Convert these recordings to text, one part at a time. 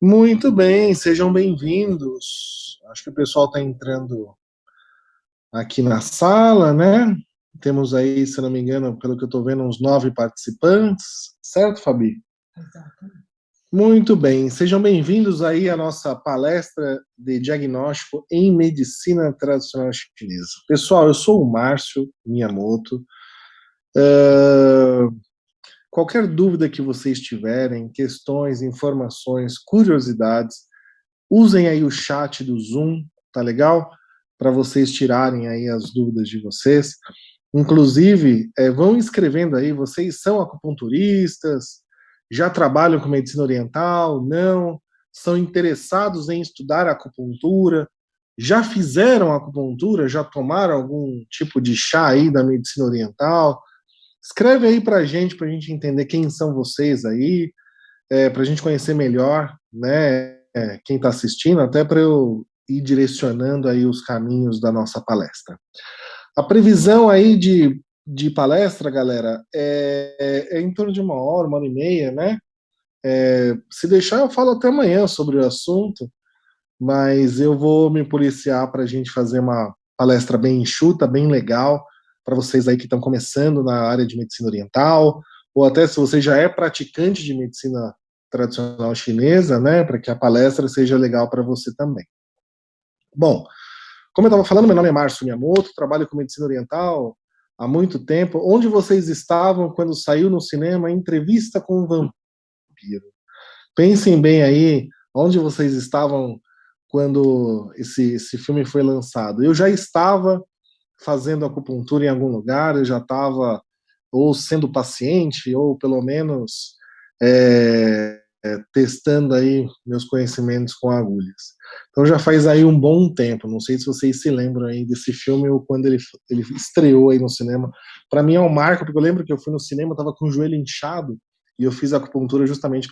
Muito bem, sejam bem-vindos. Acho que o pessoal está entrando aqui na sala, né? Temos aí, se não me engano, pelo que eu estou vendo, uns 9 participantes, certo, Fabi? Exatamente. Muito bem, sejam bem-vindos aí à nossa palestra de diagnóstico em medicina tradicional chinesa. Pessoal, eu sou o Márcio Miyamoto. Qualquer dúvida que vocês tiverem, questões, informações, curiosidades, usem aí o chat do Zoom, tá legal? Para vocês tirarem aí as dúvidas de vocês. Inclusive, vão escrevendo aí, vocês são acupunturistas, já trabalham com medicina oriental, não, são interessados em estudar acupuntura, já fizeram acupuntura, já tomaram algum tipo de chá aí da medicina oriental? Escreve aí para a gente entender quem são vocês aí, para a gente conhecer melhor, né, quem está assistindo, até para eu ir direcionando aí os caminhos da nossa palestra. A previsão aí de palestra, galera, é em torno de 1 hora e meia, né? Se deixar, eu falo até amanhã sobre o assunto, mas eu vou me policiar para a gente fazer uma palestra bem enxuta, bem legal, para vocês aí que estão começando na área de medicina oriental, ou até se você já é praticante de medicina tradicional chinesa, né, para que a palestra seja legal para você também. Bom, como eu estava falando, meu nome é Márcio Miyamoto, trabalho com medicina oriental há muito tempo. Onde vocês estavam quando saiu no cinema Entrevista com um Vampiro? Pensem bem aí, onde vocês estavam quando esse filme foi lançado. Eu já estava fazendo acupuntura em algum lugar, eu já estava ou sendo paciente, ou pelo menos testando aí meus conhecimentos com agulhas. Então já faz aí um bom tempo, não sei se vocês se lembram aí desse filme ou quando ele estreou aí no cinema. Para mim é um marco, porque eu lembro que eu fui no cinema, estava com o joelho inchado, e eu fiz acupuntura justamente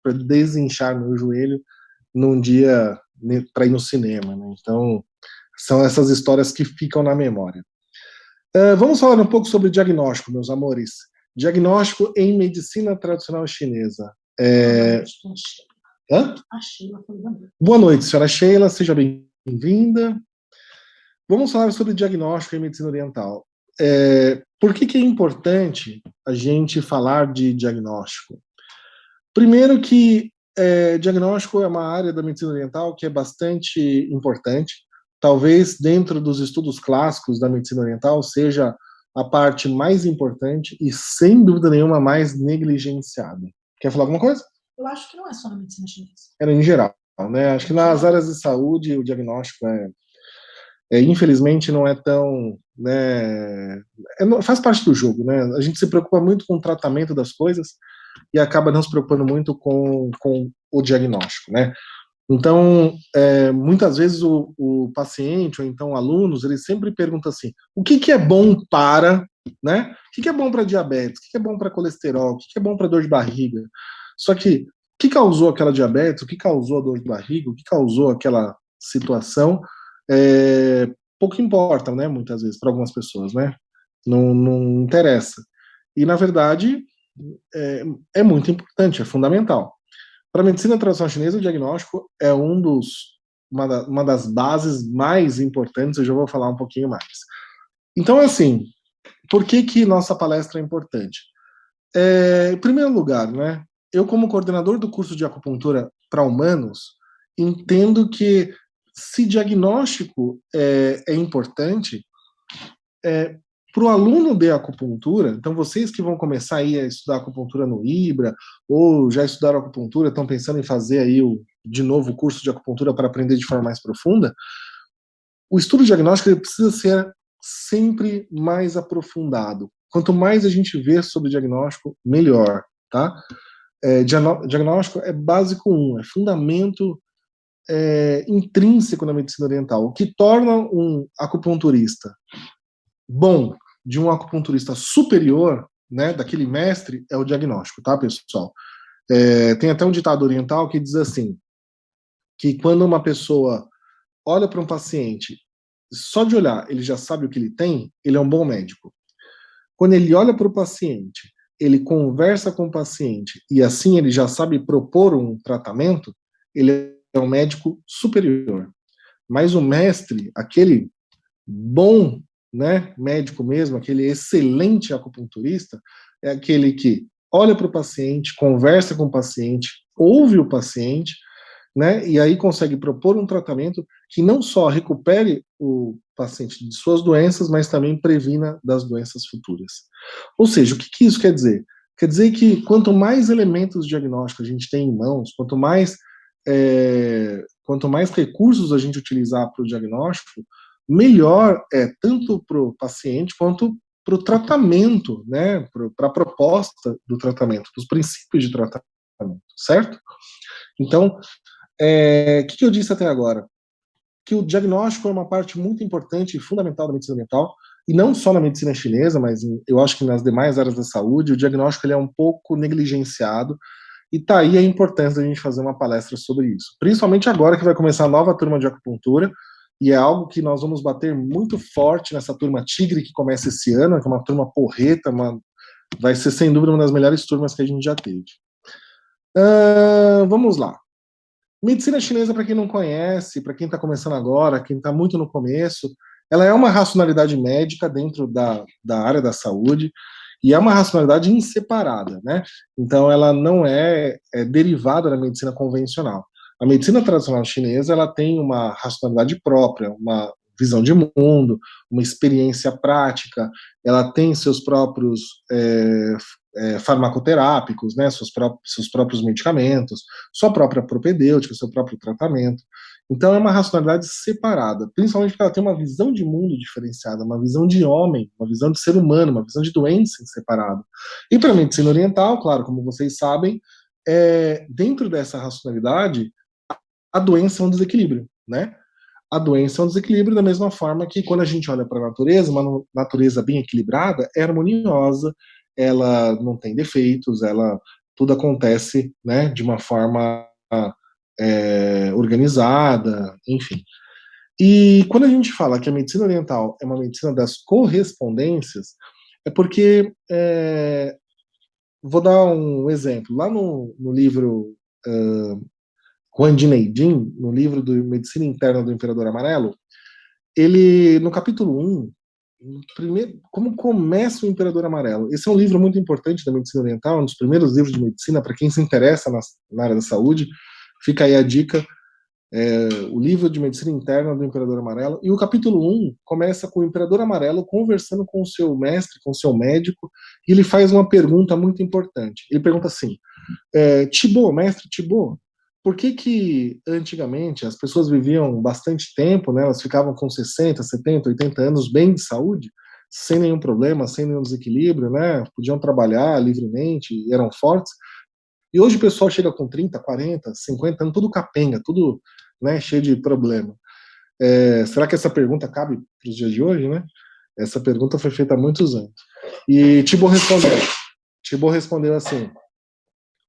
para desinchar meu joelho num dia para ir no cinema, né? Então são essas histórias que ficam na memória. Vamos falar um pouco sobre diagnóstico, meus amores. Diagnóstico em medicina tradicional chinesa. Hã? A Sheila foi boa noite. Boa noite, senhora Sheila, seja bem-vinda. Vamos falar sobre diagnóstico em medicina oriental. Por que é importante a gente falar de diagnóstico? Primeiro que diagnóstico é uma área da medicina oriental que é bastante importante. Talvez dentro dos estudos clássicos da medicina oriental seja a parte mais importante e, sem dúvida nenhuma, mais negligenciada. Quer falar alguma coisa? Eu acho que não é só na medicina chinesa. Era em geral, né? Acho que nas áreas de saúde o diagnóstico infelizmente não é tão, né, faz parte do jogo, né? A gente se preocupa muito com o tratamento das coisas e acaba não se preocupando muito com o diagnóstico, né? Então, muitas vezes o paciente ou então alunos, eles sempre perguntam assim, o que é bom para, né? O que é bom para diabetes? O que é bom para colesterol? O que é bom para dor de barriga? Só que o que causou aquela diabetes? O que causou a dor de barriga? O que causou aquela situação? Pouco importa, né? Muitas vezes para algumas pessoas, né? Não interessa. E na verdade é muito importante, é fundamental. Para a medicina tradicional chinesa, o diagnóstico é uma das bases mais importantes, eu já vou falar um pouquinho mais. Então, assim, por que nossa palestra é importante? Em primeiro lugar, né, eu como coordenador do curso de acupuntura para humanos, entendo que se diagnóstico é importante, para o aluno de acupuntura, então vocês que vão começar aí a estudar acupuntura no IBRA, ou já estudaram acupuntura, estão pensando em fazer aí de novo o curso de acupuntura para aprender de forma mais profunda, o estudo diagnóstico ele precisa ser sempre mais aprofundado. Quanto mais a gente vê sobre diagnóstico, melhor, tá? Diagnóstico é básico é fundamento intrínseco na medicina oriental. O que torna um acupunturista bom de um acupunturista superior, né, daquele mestre, é o diagnóstico, tá, pessoal? Tem até um ditado oriental que diz assim, que quando uma pessoa olha para um paciente, só de olhar ele já sabe o que ele tem, ele é um bom médico. Quando ele olha para o paciente, ele conversa com o paciente e assim ele já sabe propor um tratamento, ele é um médico superior. Mas o mestre, aquele bom, né, médico mesmo, aquele excelente acupunturista, é aquele que olha para o paciente, conversa com o paciente, ouve o paciente, né, e aí consegue propor um tratamento que não só recupere o paciente de suas doenças, mas também previna das doenças futuras. Ou seja, o que isso quer dizer? Quer dizer que quanto mais elementos diagnósticos a gente tem em mãos, quanto mais recursos a gente utilizar para o diagnóstico, melhor é tanto para o paciente quanto para o tratamento, né, para a proposta do tratamento, para os princípios de tratamento, certo? Então, que eu disse até agora? Que o diagnóstico é uma parte muito importante e fundamental da medicina oriental, e não só na medicina chinesa, mas eu acho que nas demais áreas da saúde, o diagnóstico ele é um pouco negligenciado, e tá aí a importância da gente fazer uma palestra sobre isso. Principalmente agora que vai começar a nova turma de acupuntura, e é algo que nós vamos bater muito forte nessa turma Tigre que começa esse ano, que é uma turma porreta, vai ser sem dúvida uma das melhores turmas que a gente já teve. Vamos lá. Medicina chinesa, para quem não conhece, para quem está começando agora, quem está muito no começo, ela é uma racionalidade médica dentro da área da saúde, e é uma racionalidade inseparada, né? Então, ela não é derivada da medicina convencional. A medicina tradicional chinesa, ela tem uma racionalidade própria, uma visão de mundo, uma experiência prática, ela tem seus próprios farmacoterápicos, né, seus próprios medicamentos, sua própria propedêutica, seu próprio tratamento. Então é uma racionalidade separada, principalmente porque ela tem uma visão de mundo diferenciada, uma visão de homem, uma visão de ser humano, uma visão de doença separada. E para a medicina oriental, claro, como vocês sabem, dentro dessa racionalidade, a doença é um desequilíbrio, né? A doença é um desequilíbrio da mesma forma que quando a gente olha para a natureza, uma natureza bem equilibrada, é harmoniosa, ela não tem defeitos, tudo acontece, né, de uma forma organizada, enfim. E quando a gente fala que a medicina oriental é uma medicina das correspondências, é porque, vou dar um exemplo, lá no livro Huang Jineidin, no livro do Medicina Interna do Imperador Amarelo, ele, no capítulo 1, primeiro, como começa o Imperador Amarelo. Esse é um livro muito importante da medicina oriental, um dos primeiros livros de medicina para quem se interessa na área da saúde. Fica aí a dica, o livro de medicina interna do Imperador Amarelo. E o capítulo 1 começa com o Imperador Amarelo conversando com o seu mestre, com o seu médico, e ele faz uma pergunta muito importante. Ele pergunta assim, Thibaut, mestre Thibaut, por que antigamente as pessoas viviam bastante tempo, né, elas ficavam com 60, 70, 80 anos bem de saúde, sem nenhum problema, sem nenhum desequilíbrio, né, podiam trabalhar livremente, eram fortes, e hoje o pessoal chega com 30, 40, 50 anos, tudo capenga, tudo, né, cheio de problema. Será que essa pergunta cabe para os dias de hoje, né? Essa pergunta foi feita há muitos anos. E Thibaut respondeu assim,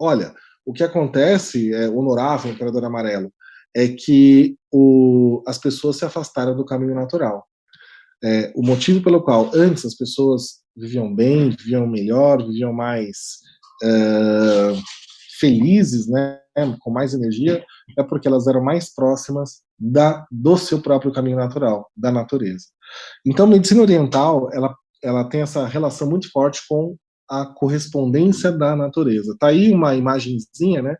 olha, o que acontece, honorável Imperador Amarelo, é que as pessoas se afastaram do caminho natural. O motivo pelo qual antes as pessoas viviam bem, viviam melhor, viviam mais felizes, né, com mais energia, é porque elas eram mais próximas do seu próprio caminho natural, da natureza. Então, a medicina oriental, ela tem essa relação muito forte com a correspondência da natureza. Tá aí uma imagenzinha, né,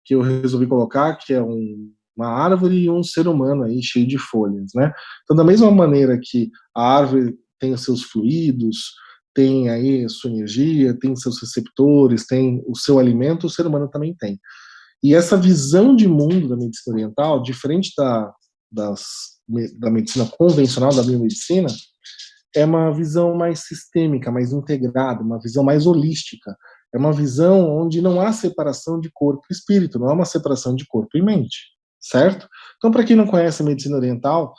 que eu resolvi colocar, que é uma árvore e um ser humano aí cheio de folhas, né? Então, da mesma maneira que a árvore tem os seus fluidos, tem aí sua energia, tem seus receptores, tem o seu alimento, o ser humano também tem. E essa visão de mundo da medicina oriental, diferente da medicina convencional, da biomedicina, é uma visão mais sistêmica, mais integrada, uma visão mais holística. É uma visão onde não há separação de corpo e espírito, não há uma separação de corpo e mente, certo? Então, para quem não conhece a medicina oriental,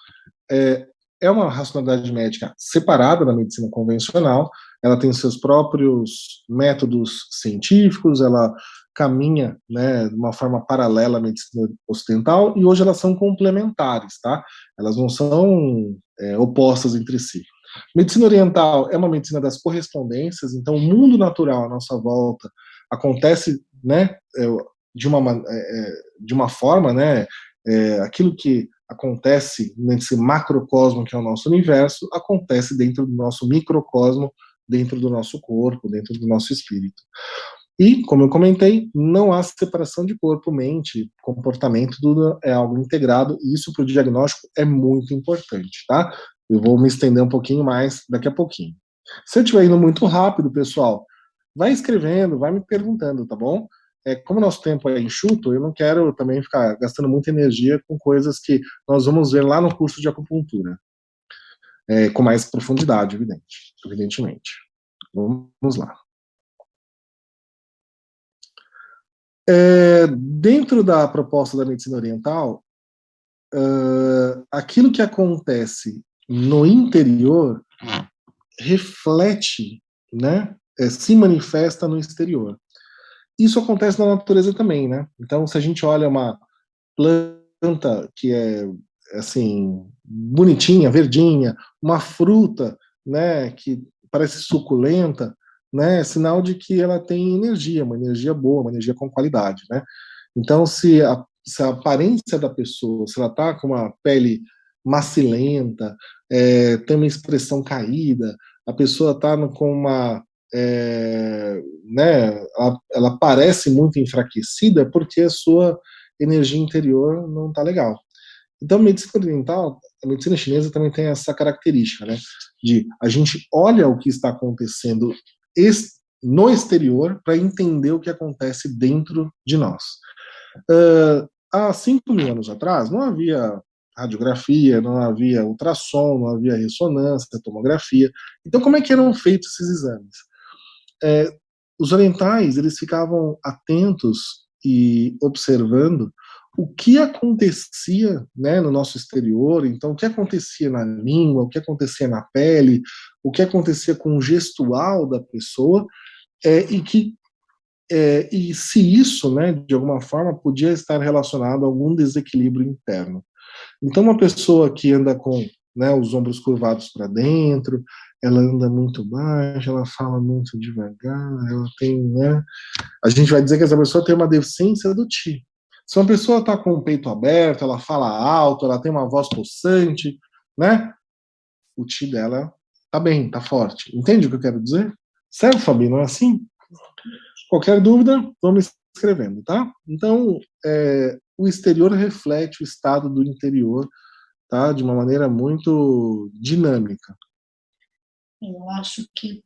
é uma racionalidade médica separada da medicina convencional, ela tem seus próprios métodos científicos, ela caminha, né, de uma forma paralela à medicina ocidental, e hoje elas são complementares, tá? Elas não são opostas entre si. Medicina oriental é uma medicina das correspondências, então o mundo natural à nossa volta acontece, né, de uma forma, né, aquilo que acontece nesse macrocosmo que é o nosso universo, acontece dentro do nosso microcosmo, dentro do nosso corpo, dentro do nosso espírito. E, como eu comentei, não há separação de corpo, mente, comportamento, tudo é algo integrado, e isso para o diagnóstico é muito importante, tá? Eu vou me estender um pouquinho mais daqui a pouquinho. Se eu estiver indo muito rápido, pessoal, vai escrevendo, vai me perguntando, tá bom? Como nosso tempo é enxuto, eu não quero também ficar gastando muita energia com coisas que nós vamos ver lá no curso de acupuntura, com mais profundidade, evidentemente. Vamos lá. Dentro da proposta da medicina oriental, aquilo que acontece no interior reflete, né, se manifesta no exterior. Isso acontece na natureza também, né? Então, se a gente olha uma planta que é assim bonitinha, verdinha, uma fruta, né, que parece suculenta, né, é sinal de que ela tem energia, uma energia boa, uma energia com qualidade, né? Então, se a aparência da pessoa, se ela está com uma pele macilenta, tem uma expressão caída, a pessoa está com uma né, ela parece muito enfraquecida porque a sua energia interior não está legal. Então, a medicina oriental, a medicina chinesa também tem essa característica, né, de a gente olha o que está acontecendo no exterior para entender o que acontece dentro de nós. Há 5.000 anos atrás, não havia radiografia, não havia ultrassom, não havia ressonância, tomografia. Então, como é que eram feitos esses exames? Os orientais, eles ficavam atentos e observando o que acontecia, né, no nosso exterior, então o que acontecia na língua, o que acontecia na pele, o que acontecia com o gestual da pessoa, e se isso, né, de alguma forma, podia estar relacionado a algum desequilíbrio interno. Então, uma pessoa que anda com, né, os ombros curvados para dentro, ela anda muito baixa, ela fala muito devagar, ela tem, né, a gente vai dizer que essa pessoa tem uma deficiência do Qi. Se uma pessoa está com o peito aberto, ela fala alto, ela tem uma voz possante, né, o Qi dela tá bem, tá forte. Entende o que eu quero dizer? Certo, Fabi, não é assim? Qualquer dúvida, vamos escrevendo, tá? Então, o exterior reflete o estado do interior, tá? De uma maneira muito dinâmica. Eu acho que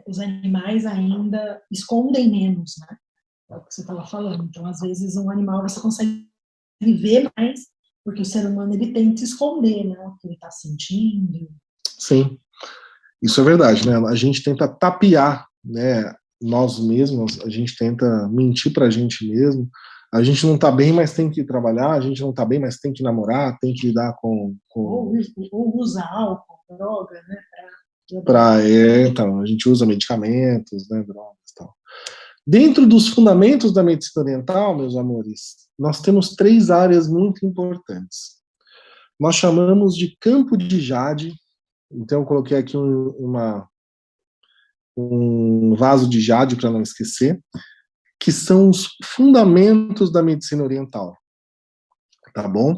os animais ainda escondem menos, né? É o que você estava falando. Então, às vezes, um animal você consegue ver mais, porque o ser humano ele tenta esconder, né? O que ele está sentindo. Sim, isso é verdade, né? A gente tenta tapear, né? Nós mesmos, a gente tenta mentir pra gente mesmo. A gente não tá bem, mas tem que trabalhar. A gente não tá bem, mas tem que namorar, tem que lidar com... Ou usa álcool, droga, né? Então, a gente usa medicamentos, né? Drogas e tal. Dentro dos fundamentos da medicina oriental, meus amores, nós temos 3 áreas muito importantes. Nós chamamos de campo de jade. Então, eu coloquei aqui um vaso de jade para não esquecer, que são os fundamentos da medicina oriental. Tá bom?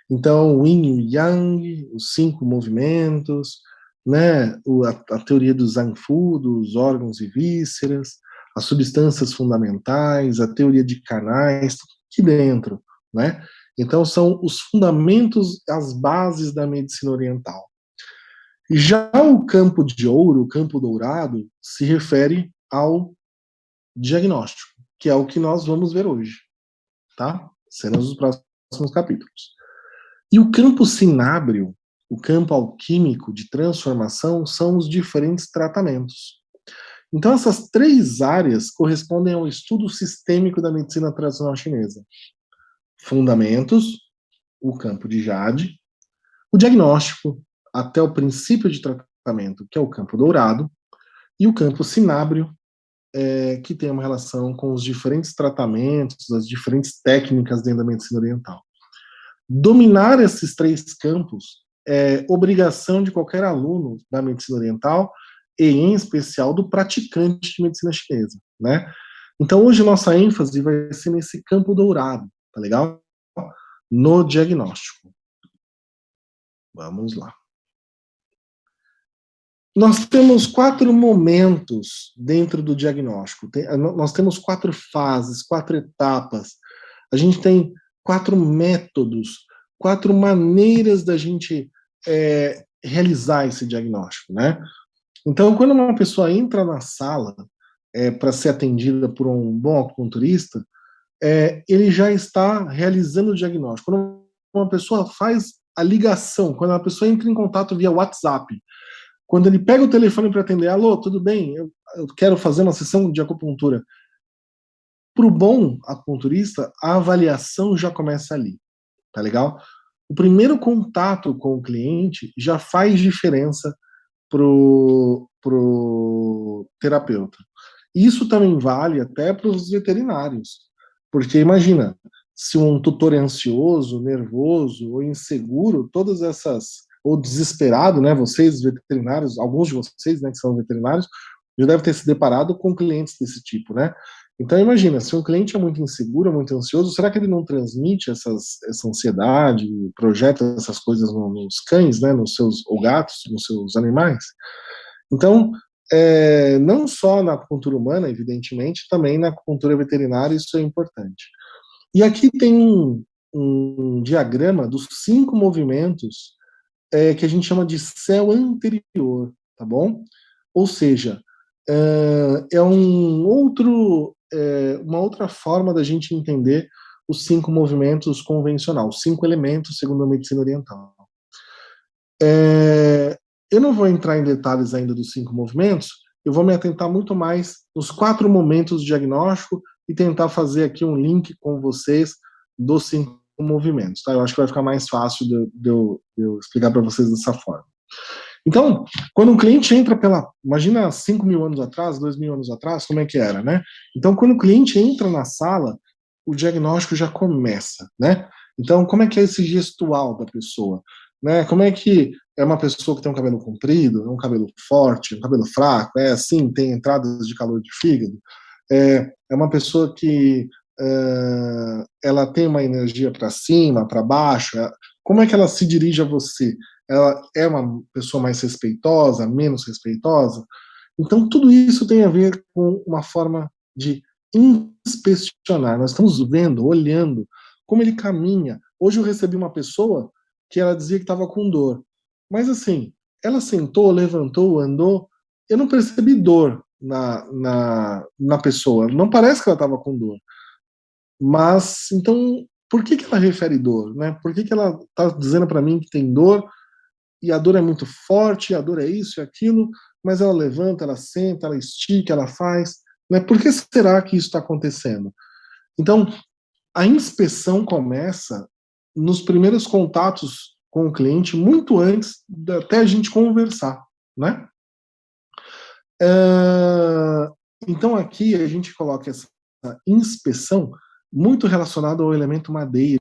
Então, o yin e o yang, os 5 movimentos, né? A teoria do Zhang Fu, dos órgãos e vísceras, as substâncias fundamentais, a teoria de canais, tudo aqui dentro, né? Então, são os fundamentos, as bases da medicina oriental. Já o campo de ouro, o campo dourado, se refere ao diagnóstico, que é o que nós vamos ver hoje, tá? Cenas dos próximos capítulos. E o campo sinábrio, o campo alquímico de transformação, são os diferentes tratamentos. Então, essas 3 áreas correspondem ao estudo sistêmico da medicina tradicional chinesa. Fundamentos, o campo de jade, o diagnóstico, até o princípio de tratamento, que é o campo dourado, e o campo sinábrio, que tem uma relação com os diferentes tratamentos, as diferentes técnicas dentro da medicina oriental. Dominar esses 3 campos é obrigação de qualquer aluno da medicina oriental e, em especial, do praticante de medicina chinesa, né? Então hoje nossa ênfase vai ser nesse campo dourado, tá legal? No diagnóstico. Vamos lá. Nós temos 4 momentos dentro do diagnóstico. Nós temos 4 fases, 4 etapas. A gente tem 4 métodos, 4 maneiras da gente realizar esse diagnóstico, né? Então, quando uma pessoa entra na sala para ser atendida por um bom acupunturista, ele já está realizando o diagnóstico. Quando uma pessoa faz a ligação, quando uma pessoa entra em contato via WhatsApp, quando ele pega o telefone para atender, alô, tudo bem? Eu quero fazer uma sessão de acupuntura. Para o bom acupunturista, a avaliação já começa ali, tá legal? O primeiro contato com o cliente já faz diferença pro terapeuta. Isso também vale até para os veterinários, porque imagina, se um tutor é ansioso, nervoso ou inseguro, todas essas, ou desesperado, né, vocês veterinários, alguns de vocês, né, que são veterinários, já devem ter se deparado com clientes desse tipo, né? Então imagina, se um cliente é muito inseguro, muito ansioso, será que ele não transmite essa ansiedade, projeta essas coisas nos cães, né, nos seus, ou gatos, nos seus animais? Então, não só na acupuntura humana, evidentemente, também na acupuntura veterinária isso é importante. E aqui tem um diagrama dos 5 movimentos que a gente chama de céu anterior, tá bom? Ou seja, uma outra forma da gente entender os 5 movimentos convencional, os 5 elementos segundo a medicina oriental. Eu não vou entrar em detalhes ainda dos 5 movimentos, eu vou me atentar muito mais nos 4 momentos do diagnóstico e tentar fazer aqui um link com vocês dos 5 movimentos, tá? Eu acho que vai ficar mais fácil de eu explicar para vocês dessa forma. Então, quando um cliente entra imagina 5.000 anos atrás, 2.000 anos atrás, como é que era, né? Então, quando o cliente entra na sala, o diagnóstico já começa, né? Então, como é que é esse gestual da pessoa? Né? Como é que é uma pessoa que tem um cabelo comprido, um cabelo forte, um cabelo fraco, assim, tem entradas de calor de fígado? É uma pessoa que ela tem uma energia para cima, para baixo? Como é que ela se dirige a você? Ela é uma pessoa mais respeitosa, menos respeitosa? Então, tudo isso tem a ver com uma forma de inspecionar. Nós estamos vendo, olhando como ele caminha. Hoje eu recebi uma pessoa que ela dizia que estava com dor. Mas assim, ela sentou, levantou, andou, eu não percebi dor na pessoa. Não parece que ela estava com dor. Mas, então, por que ela refere dor? Né? Por que ela está dizendo para mim que tem dor, e a dor é muito forte, a dor é isso e aquilo, mas ela levanta, ela senta, ela estica, ela faz. Né? Por que será que isso está acontecendo? Então, a inspeção começa nos primeiros contatos com o cliente, muito antes até a gente conversar, né? Então aqui a gente coloca essa inspeção muito relacionada ao elemento madeira,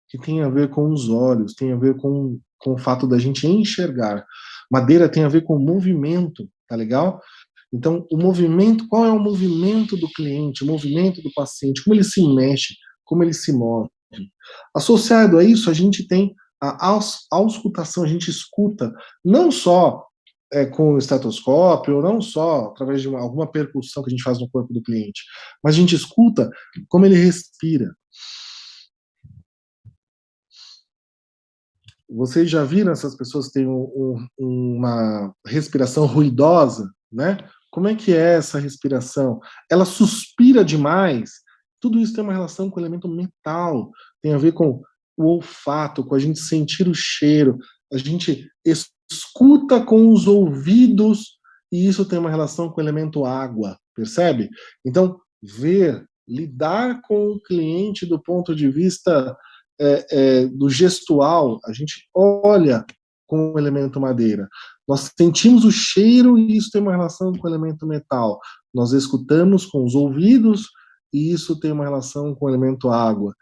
que tem a ver com os olhos, tem a ver com o fato da gente enxergar. Madeira tem a ver com movimento, tá legal? Então, o movimento, qual é o movimento do cliente, o movimento do paciente, como ele se mexe, como ele se move. Associado a isso, a gente tem a auscultação, a gente escuta, não só com o estetoscópio, ou não só através de alguma percussão que a gente faz no corpo do cliente, mas a gente escuta como ele respira. Vocês já viram essas pessoas que têm uma respiração ruidosa, né? Como é que é essa respiração? Ela suspira demais. Tudo isso tem uma relação com o elemento metal, tem a ver com o olfato, com a gente sentir o cheiro, a gente escuta com os ouvidos, e isso tem uma relação com o elemento água, percebe? Então, lidar com o cliente do ponto de vista do gestual, a gente olha com o elemento madeira. Nós sentimos o cheiro e isso tem uma relação com o elemento metal. Nós escutamos com os ouvidos e isso tem uma relação com o elemento água.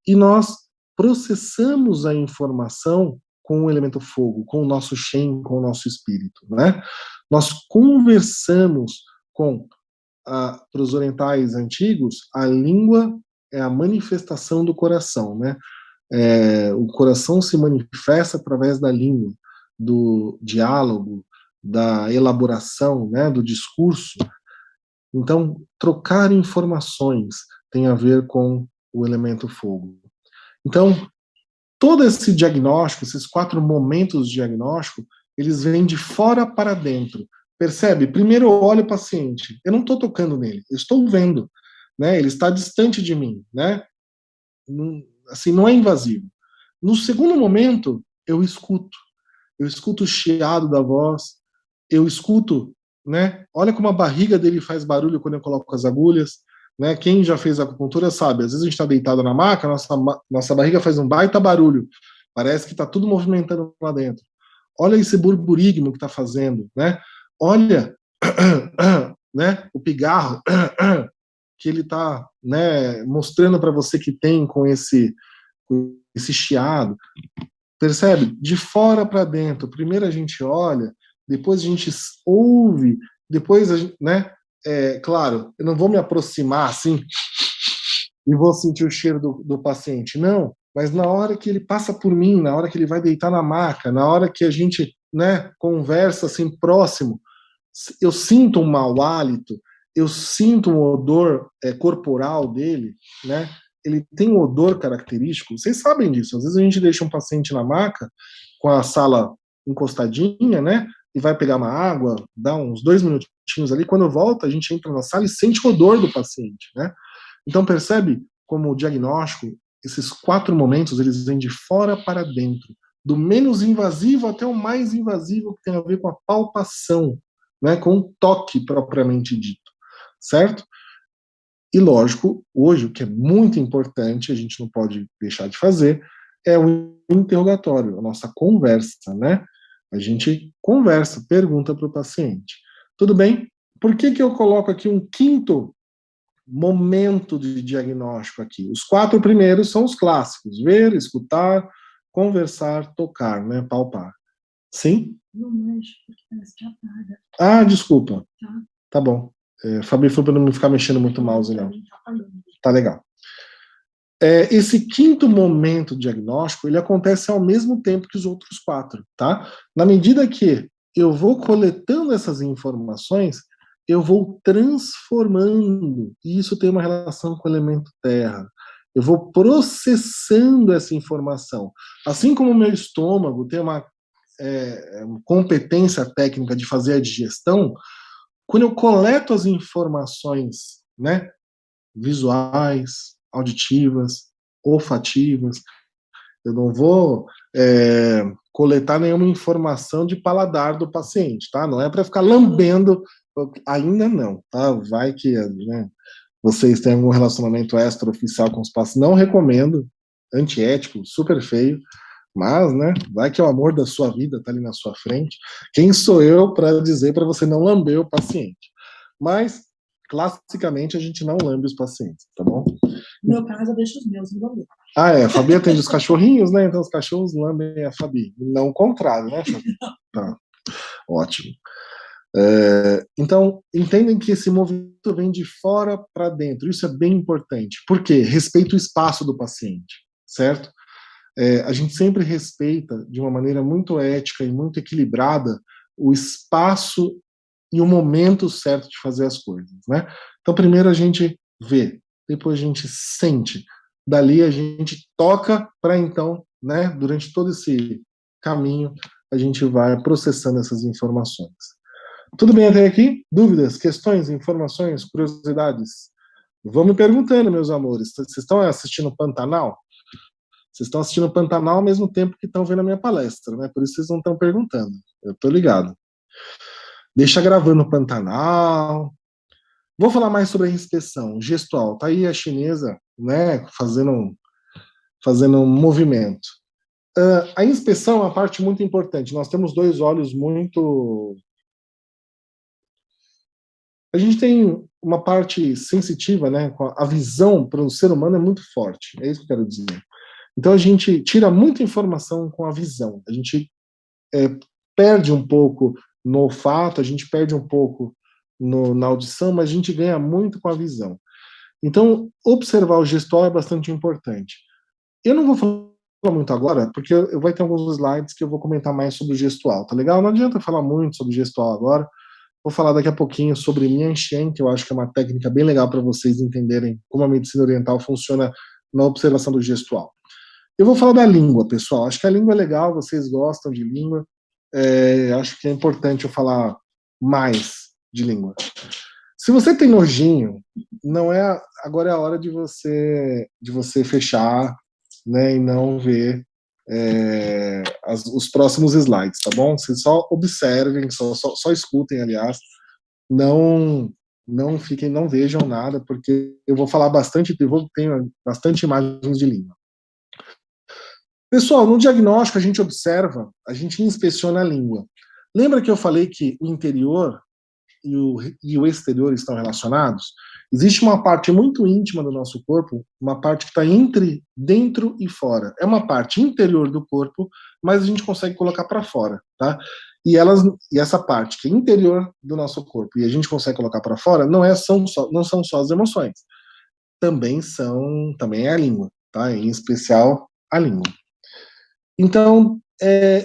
E nós processamos a informação com o elemento fogo, com o nosso Shen, com o nosso espírito, né? Nós conversamos com para os orientais antigos, a língua é a manifestação do coração, né? O coração se manifesta através da língua, do diálogo, da elaboração, né, do discurso. Então, trocar informações tem a ver com o elemento fogo. Então, todo esse diagnóstico, esses 4 momentos de diagnóstico, eles vêm de fora para dentro. Percebe? Primeiro eu olho o paciente, eu não estou tocando nele, eu estou vendo, né? Ele está distante de mim, né? Não, assim, não é invasivo. No segundo momento, eu escuto o chiado da voz, eu escuto, né? Olha como a barriga dele faz barulho quando eu coloco as agulhas, né? Quem já fez acupuntura sabe, às vezes a gente está deitado na maca, nossa barriga faz um baita barulho, parece que está tudo movimentando lá dentro. Olha esse burburigmo que está fazendo, né? Olha, né? O pigarro que ele está, né? Mostrando para você que tem com esse chiado. Percebe? De fora para dentro. Primeiro a gente olha, depois a gente ouve, depois a gente, né? Claro, eu não vou me aproximar assim e vou sentir o cheiro do paciente. Não, mas na hora que ele passa por mim, na hora que ele vai deitar na maca, na hora que a gente, né, conversa assim próximo, eu sinto um mau hálito, eu sinto um odor corporal dele, né? Ele tem um odor característico. Vocês sabem disso. Às vezes a gente deixa um paciente na maca com a sala encostadinha, né? E vai pegar uma água, dá uns 2 minutinhos ali. Quando volta, a gente entra na sala e sente o odor do paciente, né? Então percebe como o diagnóstico, esses 4 momentos, eles vêm de fora para dentro, do menos invasivo até o mais invasivo, que tem a ver com a palpação, né? Com o toque propriamente dito, certo? E, lógico, hoje, o que é muito importante, a gente não pode deixar de fazer, é o interrogatório, a nossa conversa, né? A gente conversa, pergunta para o paciente. Tudo bem? Por que eu coloco aqui um 5º momento de diagnóstico aqui? Os 4 primeiros são os clássicos: ver, escutar, conversar, tocar, né? Palpar. Sim? Não mexe, porque parece que apaga. Ah, desculpa. Tá bom. Fabi falou para não ficar mexendo muito o mouse, não. Tá legal. Esse 5º momento diagnóstico, ele acontece ao mesmo tempo que os outros 4, tá? Na medida que eu vou coletando essas informações, eu vou transformando, e isso tem uma relação com o elemento terra. Eu vou processando essa informação. Assim como o meu estômago tem uma competência técnica de fazer a digestão, quando eu coleto as informações, né, visuais, auditivas, olfativas, eu não vou coletar nenhuma informação de paladar do paciente, tá? Não é para ficar lambendo, ainda não, tá? Vai que, né, vocês têm algum relacionamento extraoficial com os pacientes, não recomendo, antiético, super feio, mas, né, vai que é o amor da sua vida tá ali na sua frente. Quem sou eu para dizer para você não lamber o paciente? Mas, classicamente, a gente não lambe os pacientes, tá bom? No meu caso, eu deixo os meus lamber. A Fabi atende os cachorrinhos, né? Então os cachorros lambem a Fabi. Não o contrário, né, Fabi? Tá. Ótimo. Então, entendem que esse movimento vem de fora para dentro. Isso é bem importante. Por quê? Respeita o espaço do paciente, certo? A gente sempre respeita, de uma maneira muito ética e muito equilibrada, o espaço e o momento certo de fazer as coisas, né? Então, primeiro a gente vê, depois a gente sente, dali a gente toca para então, né, durante todo esse caminho, a gente vai processando essas informações. Tudo bem até aqui? Dúvidas, questões, informações, curiosidades? Vão me perguntando, meus amores. Vocês estão assistindo Pantanal? Vocês estão assistindo Pantanal ao mesmo tempo que estão vendo a minha palestra, né? Por isso vocês não estão perguntando. Eu tô ligado. Deixa gravando o Pantanal. Vou falar mais sobre a inspeção gestual. Tá aí a chinesa, né, fazendo um movimento. A inspeção é uma parte muito importante. Nós temos 2 olhos muito... A gente tem uma parte sensitiva, né? A visão para o ser humano é muito forte. É isso que eu quero dizer. Então a gente tira muita informação com a visão. A gente perde um pouco no olfato, a gente perde um pouco na audição, mas a gente ganha muito com a visão. Então, observar o gestual é bastante importante. Eu não vou falar muito agora, porque eu vai ter alguns slides que eu vou comentar mais sobre o gestual, tá legal? Não adianta falar muito sobre o gestual agora. Vou falar daqui a pouquinho sobre Mianchen, que eu acho que é uma técnica bem legal para vocês entenderem como a medicina oriental funciona na observação do gestual. Eu vou falar da língua, pessoal. Acho que a língua é legal, vocês gostam de língua. Acho que é importante eu falar mais de língua. Se você tem nojinho, não é agora é a hora de você fechar, né, e não ver os próximos slides, tá bom? Vocês só observem, só escutem, aliás, não fiquem, não vejam nada, porque eu vou falar bastante, tenho bastante imagens de língua. Pessoal, no diagnóstico a gente observa, a gente inspeciona a língua. Lembra que eu falei que o interior e o exterior estão relacionados? Existe uma parte muito íntima do nosso corpo, uma parte que está entre dentro e fora. É uma parte interior do corpo, mas a gente consegue colocar para fora, tá? E essa parte que é interior do nosso corpo e a gente consegue colocar para fora não são só as emoções, também é a língua, tá? Em especial a língua. Então,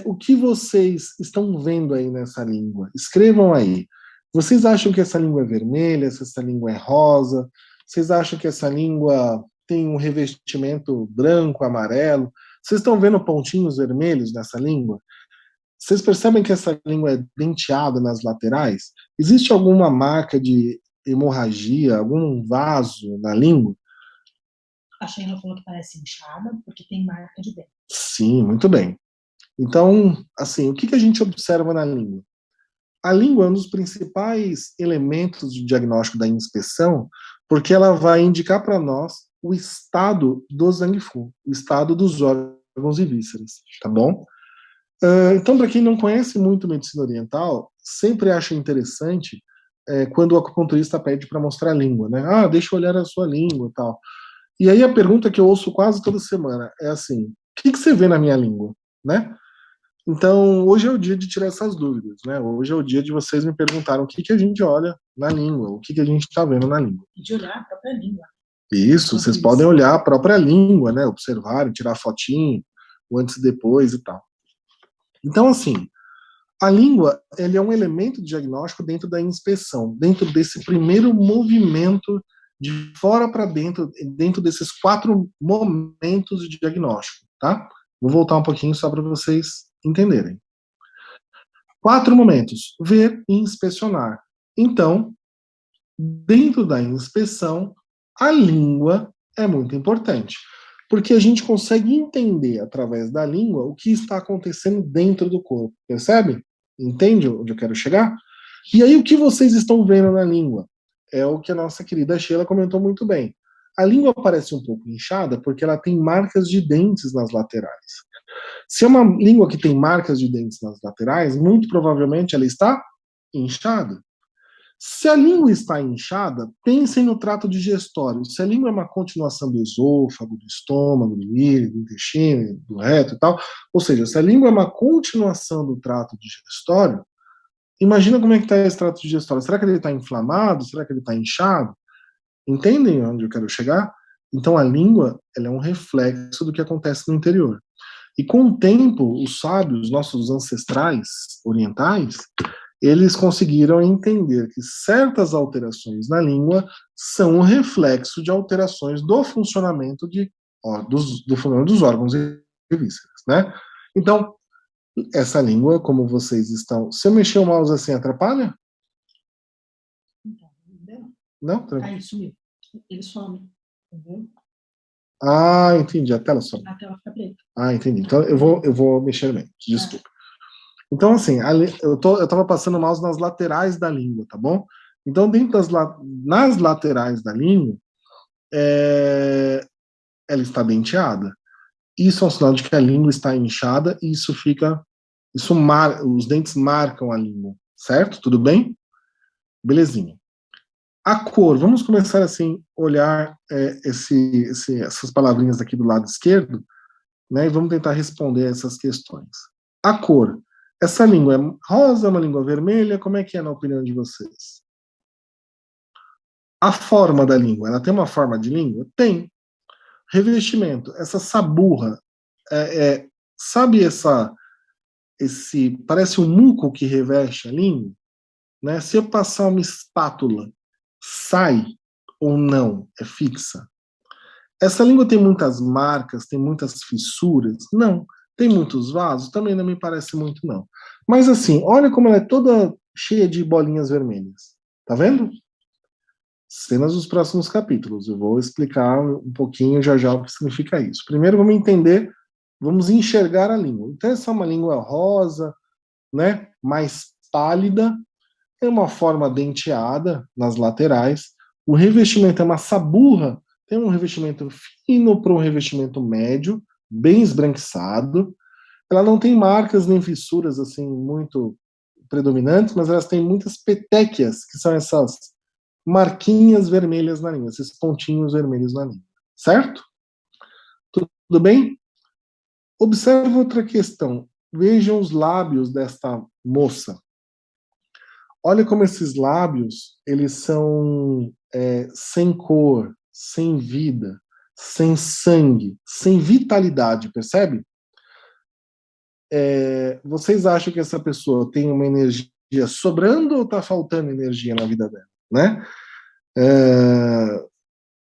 o que vocês estão vendo aí nessa língua? Escrevam aí. Vocês acham que essa língua é vermelha, se essa língua é rosa? Vocês acham que essa língua tem um revestimento branco, amarelo? Vocês estão vendo pontinhos vermelhos nessa língua? Vocês percebem que essa língua é denteada nas laterais? Existe alguma marca de hemorragia, algum vaso na língua? A Sheila falou que parece inchada, porque tem marca de dente. Sim, muito bem. Então, assim, o que a gente observa na língua? A língua é um dos principais elementos de diagnóstico da inspeção, porque ela vai indicar para nós o estado do Zhang-Fu, o estado dos órgãos e vísceras, tá bom? Então, para quem não conhece muito medicina oriental, sempre acha interessante quando o acupunturista pede para mostrar a língua, né? Ah, deixa eu olhar a sua língua e tal. E aí a pergunta que eu ouço quase toda semana é assim: o que você vê na minha língua, né? Então, hoje é o dia de tirar essas dúvidas, né? Hoje é o dia de vocês me perguntarem o que a gente olha na língua, o que a gente está vendo na língua. E de olhar a própria língua. Isso, vocês podem olhar a própria língua, né? Observar, tirar fotinho, o antes e depois e tal. Então, assim, a língua, ele é um elemento de diagnóstico dentro da inspeção, dentro desse primeiro movimento de fora para dentro, dentro desses 4 momentos de diagnóstico, tá? Vou voltar um pouquinho só para vocês entenderem. 4 momentos: ver e inspecionar. Então, dentro da inspeção, a língua é muito importante, porque a gente consegue entender através da língua o que está acontecendo dentro do corpo, percebe? Entende onde eu quero chegar? E aí o que vocês estão vendo na língua? É o que a nossa querida Sheila comentou muito bem. A língua parece um pouco inchada porque ela tem marcas de dentes nas laterais. Se é uma língua que tem marcas de dentes nas laterais, muito provavelmente ela está inchada. Se a língua está inchada, pensem no trato digestório. Se a língua é uma continuação do esôfago, do estômago, do íleo, do intestino, do reto e tal, ou seja, se a língua é uma continuação do trato digestório, imagina como é que está esse trato digestório. Será que ele está inflamado? Será que ele está inchado? Entendem onde eu quero chegar? Então a língua, ela é um reflexo do que acontece no interior. E com o tempo, os sábios, nossos ancestrais orientais, eles conseguiram entender que certas alterações na língua são um reflexo de alterações do funcionamento dos órgãos e vísceras, né? Então, essa língua, como vocês estão... Se eu mexer o mouse assim, atrapalha? Não? Aí, sumiu. Ele some, entendeu? Ah, entendi. A tela some. A tela fica preta. Ah, entendi. Então eu vou mexer menos. Desculpa. Então, assim, eu estava passando o mouse nas laterais da língua, tá bom? Então, nas laterais da língua, ela está denteada. Isso é um sinal de que a língua está inchada e os dentes marcam a língua, certo? Tudo bem? Belezinha. A cor, vamos começar assim, olhar essas palavrinhas aqui do lado esquerdo, né? E vamos tentar responder essas questões. A cor. Essa língua é rosa, uma língua vermelha? Como é que é na opinião de vocês? A forma da língua, ela tem uma forma de língua? Tem. Revestimento, essa saburra, sabe parece um muco que reveste a língua? Né? Se eu passar uma espátula, sai ou não? É fixa? Essa língua tem muitas marcas, tem muitas fissuras? Não. Tem muitos vasos? Também não me parece muito, não. Mas assim, olha como ela é toda cheia de bolinhas vermelhas. Tá vendo? Cenas dos próximos capítulos. Eu vou explicar um pouquinho já já o que significa isso. Primeiro vamos entender, vamos enxergar a língua. Então essa é uma língua rosa, né, mais pálida, é uma forma denteada nas laterais. O revestimento é uma saburra, tem um revestimento fino para um revestimento médio, bem esbranquiçado. Ela não tem marcas nem fissuras assim muito predominantes, mas elas têm muitas petequias, que são essas marquinhas vermelhas na língua, esses pontinhos vermelhos na língua. Certo? Tudo bem? Observe outra questão. Vejam os lábios desta moça. Olha como esses lábios, eles são sem cor, sem vida, sem sangue, sem vitalidade, percebe? Vocês acham que essa pessoa tem uma energia sobrando ou está faltando energia na vida dela, né?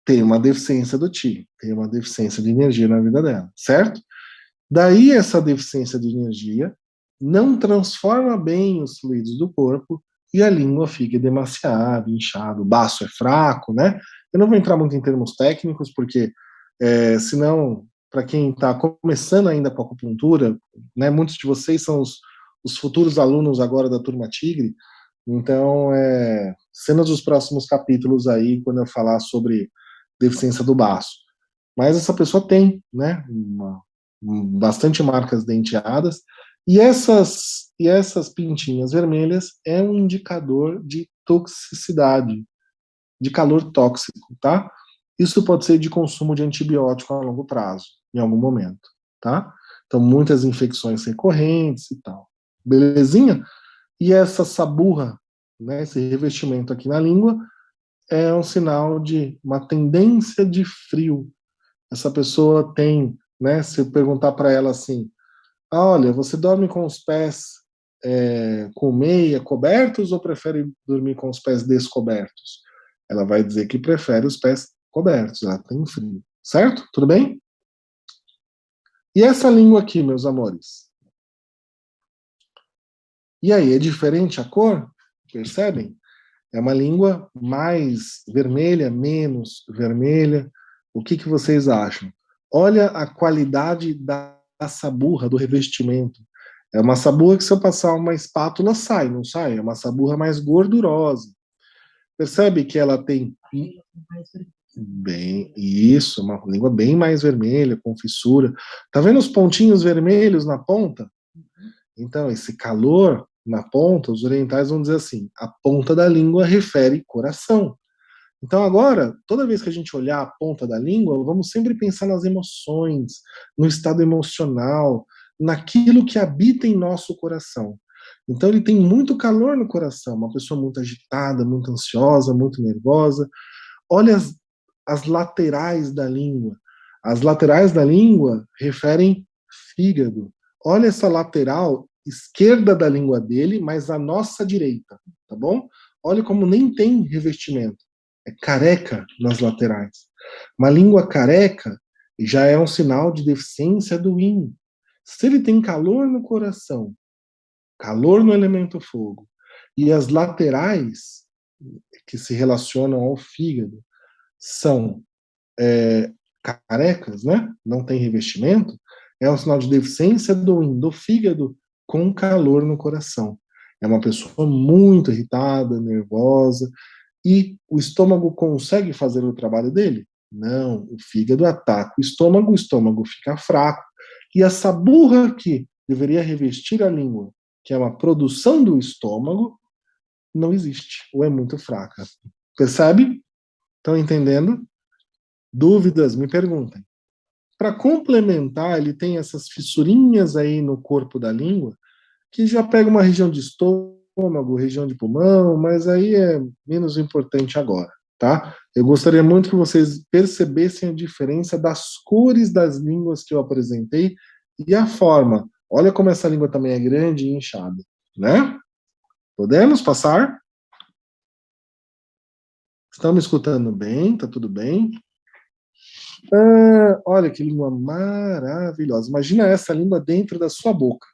Tem uma deficiência do Ti, tem uma deficiência de energia na vida dela, certo? Daí essa deficiência de energia não transforma bem os fluidos do corpo e a língua fica demasiado inchada, o baço é fraco, né? Eu não vou entrar muito em termos técnicos, porque senão, para quem está começando ainda com a acupuntura, né, muitos de vocês são os futuros alunos agora da Turma Tigre, então, cenas dos próximos capítulos aí, quando eu falar sobre deficiência do baço. Mas essa pessoa tem, né, bastante marcas denteadas, e essas pintinhas vermelhas é um indicador de toxicidade, de calor tóxico, tá? Isso pode ser de consumo de antibiótico a longo prazo, em algum momento, tá? Então, muitas infecções recorrentes e tal. Belezinha? E essa saburra, né, esse revestimento aqui na língua, é um sinal de uma tendência de frio. Essa pessoa tem, né, se eu perguntar para ela assim, olha, você dorme com os pés com meia cobertos ou prefere dormir com os pés descobertos? Ela vai dizer que prefere os pés cobertos, ela tem frio, certo? Tudo bem? E essa língua aqui, meus amores? E aí, é diferente a cor? Percebem? É uma língua mais vermelha, menos vermelha. O que vocês acham? Olha a qualidade da saburra, do revestimento. É uma saburra que se eu passar uma espátula sai, não sai? É uma saburra mais gordurosa. Percebe que ela tem bem isso, uma língua bem mais vermelha, com fissura. Tá vendo os pontinhos vermelhos na ponta? Então, esse calor na ponta, os orientais vão dizer assim, a ponta da língua refere coração. Então agora, toda vez que a gente olhar a ponta da língua, vamos sempre pensar nas emoções, no estado emocional, naquilo que habita em nosso coração. Então ele tem muito calor no coração, uma pessoa muito agitada, muito ansiosa, muito nervosa. Olha as laterais da língua. As laterais da língua referem fígado. Olha essa lateral esquerda da língua dele, mas a nossa direita, tá bom? Olha como nem tem revestimento. É careca nas laterais. Uma língua careca já é um sinal de deficiência do yin. Se ele tem calor no coração, calor no elemento fogo, e as laterais que se relacionam ao fígado são carecas, né? Não tem revestimento, é um sinal de deficiência do fígado com calor no coração. É uma pessoa muito irritada, nervosa, e o estômago consegue fazer o trabalho dele? Não, o fígado ataca o estômago fica fraco, e essa burra que deveria revestir a língua, que é uma produção do estômago, não existe, ou é muito fraca. Percebe? Estão entendendo? Dúvidas? Me perguntem. Para complementar, ele tem essas fissurinhas aí no corpo da língua, que já pega uma região de estômago, região de pulmão, mas aí é menos importante agora, tá? Eu gostaria muito que vocês percebessem a diferença das cores das línguas que eu apresentei e a forma. Olha como essa língua também é grande e inchada, né? Podemos passar? Estão me escutando bem? Tá tudo bem? Olha que língua maravilhosa. Imagina essa língua dentro da sua boca.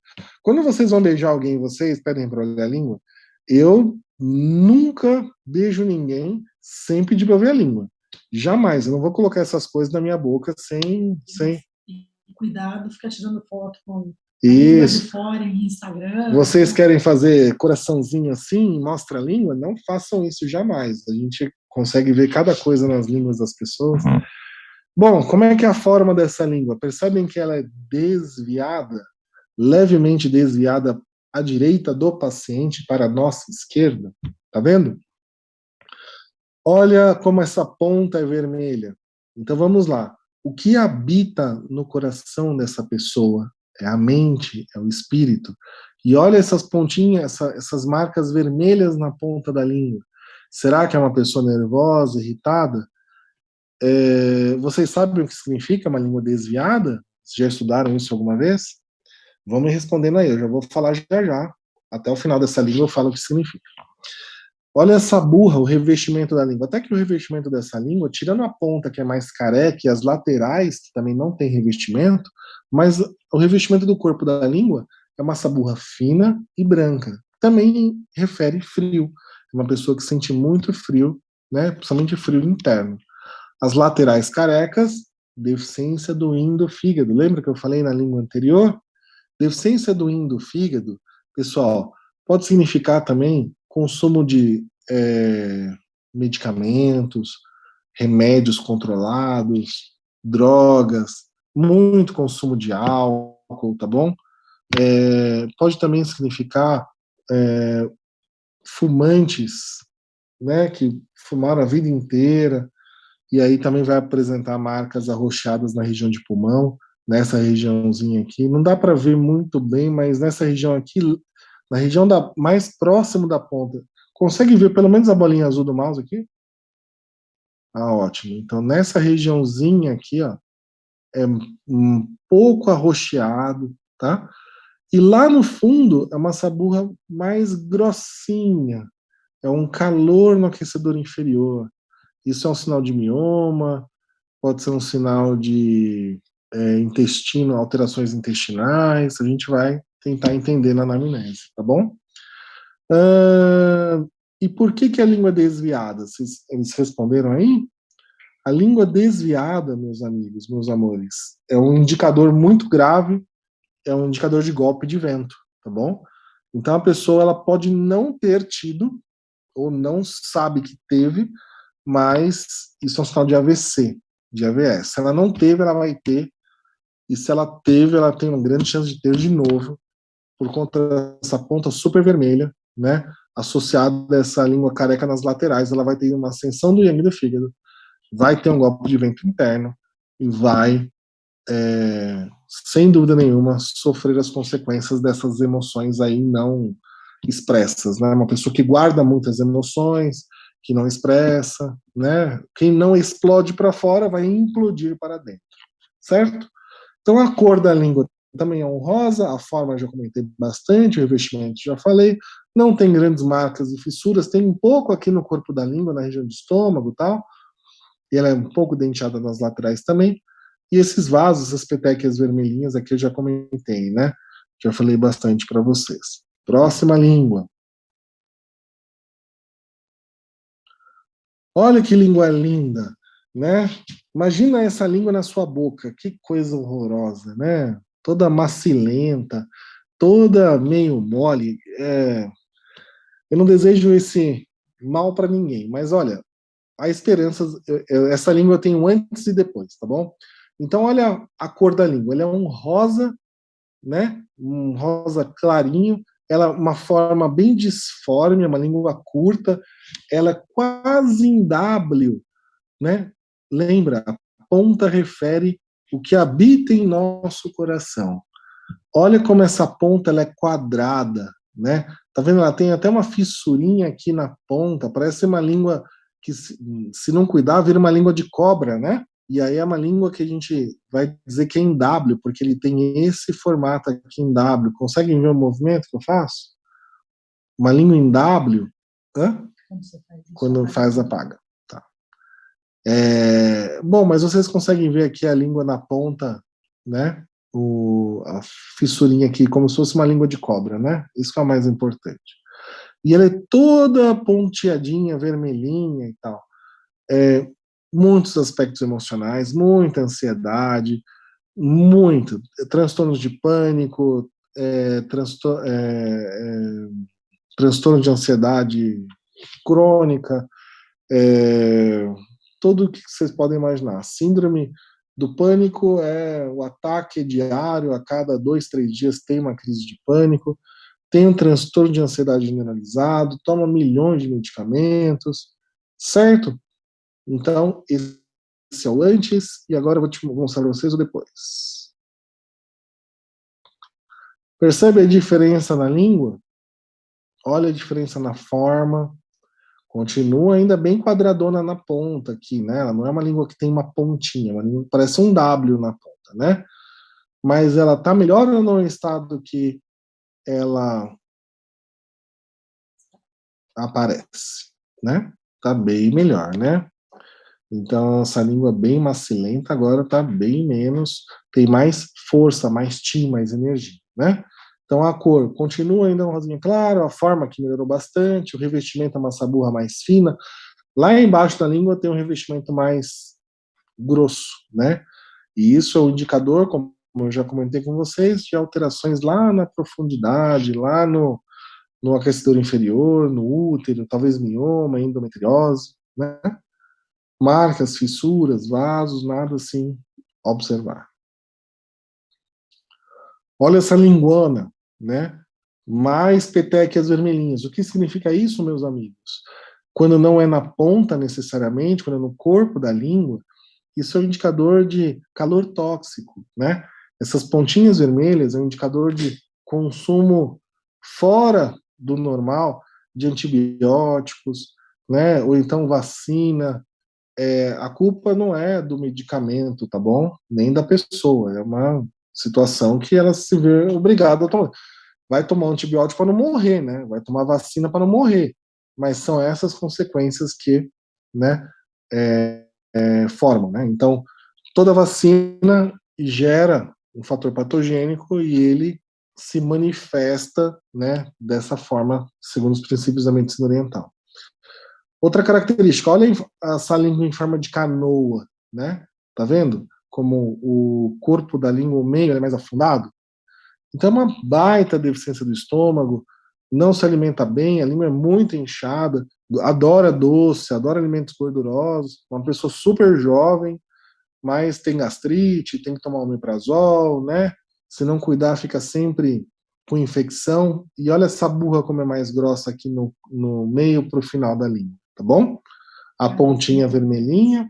Quando vocês vão beijar alguém, vocês pedem para olhar a língua. Eu nunca beijo ninguém sem pedir para ver a língua. Jamais. Eu não vou colocar essas coisas na minha boca sem. Cuidado, ficar tirando foto com a língua de Isso. fora em Instagram. Vocês querem fazer coraçãozinho assim, mostra a língua? Não façam isso jamais. A gente consegue ver cada coisa nas línguas das pessoas. Bom, como é que é a forma dessa língua? Percebem que ela é desviada, levemente desviada à direita do paciente para a nossa esquerda? Tá vendo? Olha como essa ponta é vermelha. Então vamos lá. O que habita no coração dessa pessoa? É a mente, é o espírito. E olha essas pontinhas, essas marcas vermelhas na ponta da língua. Será que é uma pessoa nervosa, irritada? Vocês sabem o que significa uma língua desviada? Já estudaram isso alguma vez? Vão me respondendo aí, eu já vou falar já já. Até o final dessa língua eu falo o que significa. Olha essa burra, o revestimento da língua. Até que o revestimento dessa língua, tirando a ponta que é mais careca e as laterais, que também não tem revestimento, mas o revestimento do corpo da língua é uma saburra fina e branca. Também refere frio. É uma pessoa que sente muito frio, né? Principalmente frio interno. As laterais carecas, deficiência do endofígado. Lembra que eu falei na língua anterior? Deficiência do endofígado, pessoal, pode significar também consumo de medicamentos, remédios controlados, drogas, muito consumo de álcool, tá bom? Pode também significar fumantes, né, que fumaram a vida inteira, e aí também vai apresentar marcas arroxeadas na região de pulmão, nessa regiãozinha aqui. Não dá para ver muito bem, mas nessa região aqui, na região mais próximo da ponta, consegue ver pelo menos a bolinha azul do mouse aqui? Ah, ótimo. Então nessa regiãozinha aqui, ó, é um pouco arroxeado, tá? E lá no fundo é uma saburra mais grossinha, é um calor no aquecedor inferior. Isso é um sinal de mioma, pode ser um sinal de intestino, alterações intestinais, a gente vai tentar entender na anamnese, tá bom? E por que a língua é desviada? Eles responderam aí? A língua desviada, meus amigos, meus amores, é um indicador muito grave, é um indicador de golpe de vento, tá bom? Então a pessoa ela pode não ter tido, ou não sabe que teve, mas isso é um sinal de AVC, de AVS. Se ela não teve, ela vai ter, e se ela teve, ela tem uma grande chance de ter de novo, por conta dessa ponta super vermelha, né, associada a essa língua careca nas laterais, ela vai ter uma ascensão do yang do fígado, vai ter um golpe de vento interno, e vai, sem dúvida nenhuma, sofrer as consequências dessas emoções aí não expressas, né, uma pessoa que guarda muitas emoções, que não expressa, né? Quem não explode para fora vai implodir para dentro, certo? Então a cor da língua também é um rosa, a forma já comentei bastante, o revestimento já falei, não tem grandes marcas e fissuras, tem um pouco aqui no corpo da língua, na região do estômago e tal, e ela é um pouco denteada nas laterais também, e esses vasos, as petequias vermelhinhas aqui eu já comentei, né? Já falei bastante para vocês. Próxima língua. Olha que língua linda, né? Imagina essa língua na sua boca, que coisa horrorosa, né? Toda macilenta, toda meio mole. Eu não desejo esse mal para ninguém, mas olha, há esperanças. Essa língua eu tenho antes e depois, tá bom? Então olha a cor da língua, ela é um rosa, né? Um rosa clarinho. Ela é uma forma bem disforme, é uma língua curta. Ela é quase em W, né? Lembra, a ponta refere o que habita em nosso coração. Olha como essa ponta ela é quadrada, né? Tá vendo? Ela tem até uma fissurinha aqui na ponta, parece uma língua que se não cuidar, vira uma língua de cobra, né? E aí é uma língua que a gente vai dizer que é em W, porque ele tem esse formato aqui em W. Conseguem ver o movimento que eu faço? Uma língua em W, hã? Quando faz apaga. Tá. Bom, mas vocês conseguem ver aqui a língua na ponta, né? A fissurinha aqui, como se fosse uma língua de cobra, né? Isso que é o mais importante. E ela é toda ponteadinha, vermelhinha e tal. Muitos aspectos emocionais, muita ansiedade, muito. Transtornos de pânico, transtorno de ansiedade crônica, tudo o que vocês podem imaginar. Síndrome do pânico é o ataque diário, a cada 2, 3 dias tem uma crise de pânico, tem um transtorno de ansiedade generalizado, toma milhões de medicamentos, certo? Então, esse é o antes, e agora eu vou te mostrar para vocês o depois. Percebe a diferença na língua? Olha a diferença na forma. Continua ainda bem quadradona na ponta aqui, né? Ela não é uma língua que tem uma pontinha, uma língua que parece um W na ponta, né? Mas ela está melhor ou não em estado que ela aparece, né? Tá bem melhor, né? Então, essa língua bem macilenta agora está bem menos, tem mais força, mais tim, mais energia, né? Então, a cor continua ainda um rosinha claro, a forma que melhorou bastante, o revestimento é uma saburra mais fina. Lá embaixo da língua tem um revestimento mais grosso, né? E isso é um indicador, como eu já comentei com vocês, de alterações lá na profundidade, lá no aquecedor inferior, no útero, talvez mioma, endometriose, né? Marcas, fissuras, vasos, nada assim observar. Olha essa linguana, né? Mais petequias vermelhinhas. O que significa isso, meus amigos? Quando não é na ponta necessariamente, quando é no corpo da língua, isso é um indicador de calor tóxico, né? Essas pontinhas vermelhas é um indicador de consumo fora do normal de antibióticos, né? Ou então vacina. A culpa não é do medicamento, tá bom? Nem da pessoa. É uma situação que ela se vê obrigada a tomar. Vai tomar um antibiótico para não morrer, né? Vai tomar vacina para não morrer. Mas são essas consequências que, né, formam, né? Então, toda vacina gera um fator patogênico e ele se manifesta, né, dessa forma, segundo os princípios da medicina oriental. Outra característica, olha essa língua em forma de canoa, né? Tá vendo? Como o corpo da língua, o meio é mais afundado. Então é uma baita deficiência do estômago, não se alimenta bem, a língua é muito inchada, adora doce, adora alimentos gordurosos, uma pessoa super jovem, mas tem gastrite, tem que tomar omeprazol, né? Se não cuidar, fica sempre com infecção. E olha essa burra como é mais grossa aqui no meio para o final da língua, tá bom? A pontinha vermelhinha,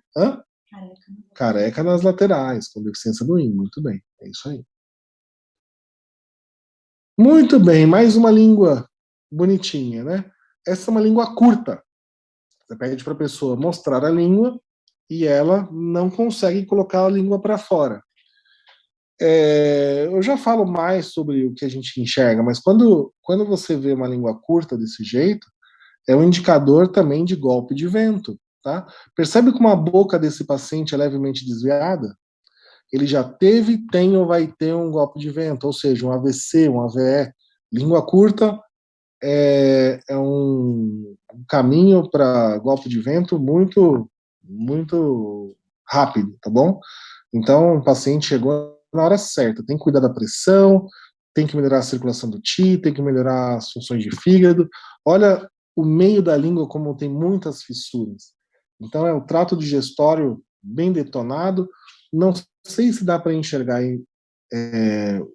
careca nas laterais, com deficiência do rim, muito bem, é isso aí. Muito bem, mais uma língua bonitinha, né? Essa é uma língua curta. Você pede para a pessoa mostrar a língua e ela não consegue colocar a língua para fora. Eu já falo mais sobre o que a gente enxerga, mas quando você vê uma língua curta desse jeito, é um indicador também de golpe de vento, tá? Percebe como a boca desse paciente é levemente desviada? Ele já teve, tem ou vai ter um golpe de vento, ou seja, um AVC, um AVE. Língua curta é um caminho para golpe de vento muito, muito rápido, tá bom? Então, o paciente chegou na hora certa. Tem que cuidar da pressão, tem que melhorar a circulação do ti, tem que melhorar as funções de fígado. Olha o meio da língua como tem muitas fissuras. Então, é o trato digestório bem detonado. Não sei se dá para enxergar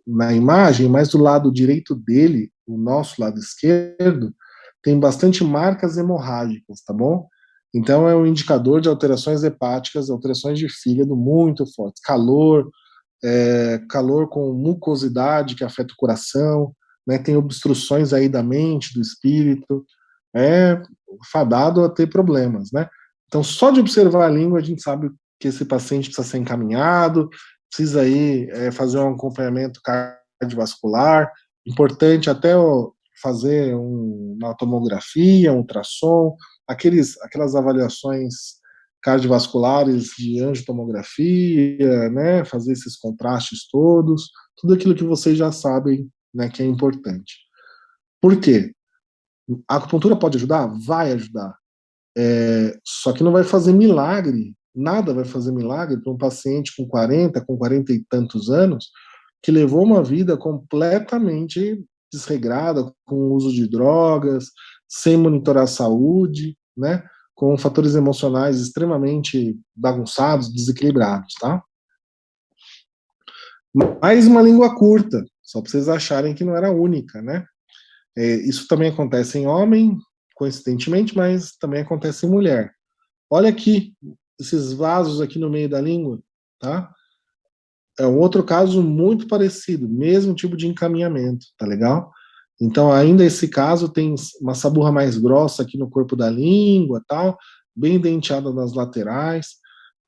na imagem, mas do lado direito dele, o nosso lado esquerdo, tem bastante marcas hemorrágicas, tá bom? Então é um indicador de alterações hepáticas, alterações de fígado muito fortes. Calor, calor com mucosidade que afeta o coração, né? Tem obstruções aí da mente, do espírito, é fadado a ter problemas, né? Então, só de observar a língua, a gente sabe que esse paciente precisa ser encaminhado, precisa aí fazer um acompanhamento cardiovascular, importante até fazer uma tomografia, um ultrassom, aquelas avaliações cardiovasculares de angiotomografia, né, fazer esses contrastes todos, tudo aquilo que vocês já sabem, né, que é importante. Por quê? A acupuntura pode ajudar? Vai ajudar. Só que não vai fazer milagre, nada vai fazer milagre para um paciente com 40 e tantos anos, que levou uma vida completamente desregrada, com o uso de drogas, sem monitorar a saúde, né, com fatores emocionais extremamente bagunçados, desequilibrados, tá? Mais uma língua curta, só para vocês acharem que não era única, né? Isso também acontece em homem, coincidentemente, mas também acontece em mulher. Olha aqui, esses vasos aqui no meio da língua, tá? É um outro caso muito parecido, mesmo tipo de encaminhamento, tá legal? Então, ainda esse caso tem uma saburra mais grossa aqui no corpo da língua, tal, bem denteada nas laterais,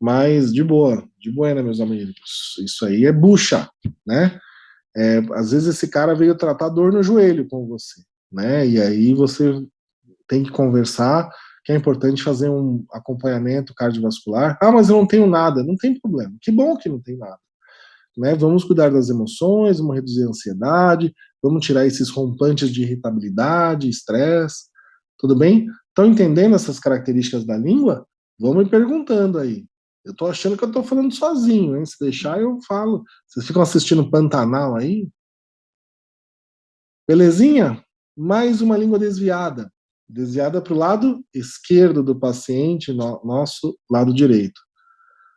mas de boa, de buena, meus amigos. Isso aí é bucha, né? Às vezes esse cara veio tratar dor no joelho com você, né? E aí você tem que conversar, que é importante fazer um acompanhamento cardiovascular. Ah, mas eu não tenho nada. Não tem problema. Que bom que não tem nada. Né? Vamos cuidar das emoções, vamos reduzir a ansiedade, vamos tirar esses rompantes de irritabilidade, estresse. Tudo bem? Estão entendendo essas características da língua? Vão me perguntando aí. Eu tô achando que eu tô falando sozinho, hein? Se deixar, eu falo. Vocês ficam assistindo Pantanal aí? Belezinha? Mais uma língua desviada. Desviada para o lado esquerdo do paciente, nosso lado direito.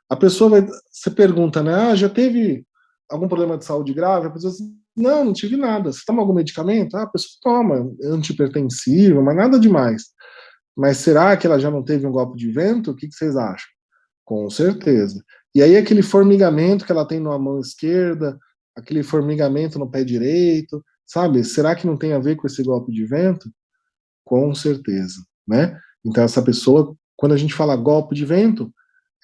A pessoa vai. Você pergunta, né? Ah, já teve algum problema de saúde grave? A pessoa diz, não, não tive nada. Você toma algum medicamento? Ah, a pessoa toma antihipertensivo, mas nada demais. Mas será que ela já não teve um golpe de vento? O que vocês acham? Com certeza. E aí aquele formigamento que ela tem na mão esquerda, aquele formigamento no pé direito, sabe? Será que não tem a ver com esse golpe de vento? Com certeza, né? Então essa pessoa, quando a gente fala golpe de vento,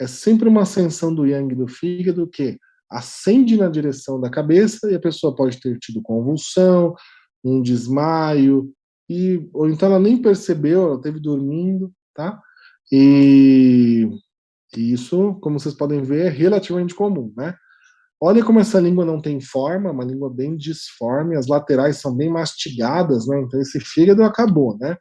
é sempre uma ascensão do yang do fígado que ascende na direção da cabeça e a pessoa pode ter tido convulsão, um desmaio, ou então ela nem percebeu, ela esteve dormindo, tá? E isso, como vocês podem ver, é relativamente comum, né? Olha como essa língua não tem forma, uma língua bem disforme, as laterais são bem mastigadas, né? Então esse fígado acabou, né?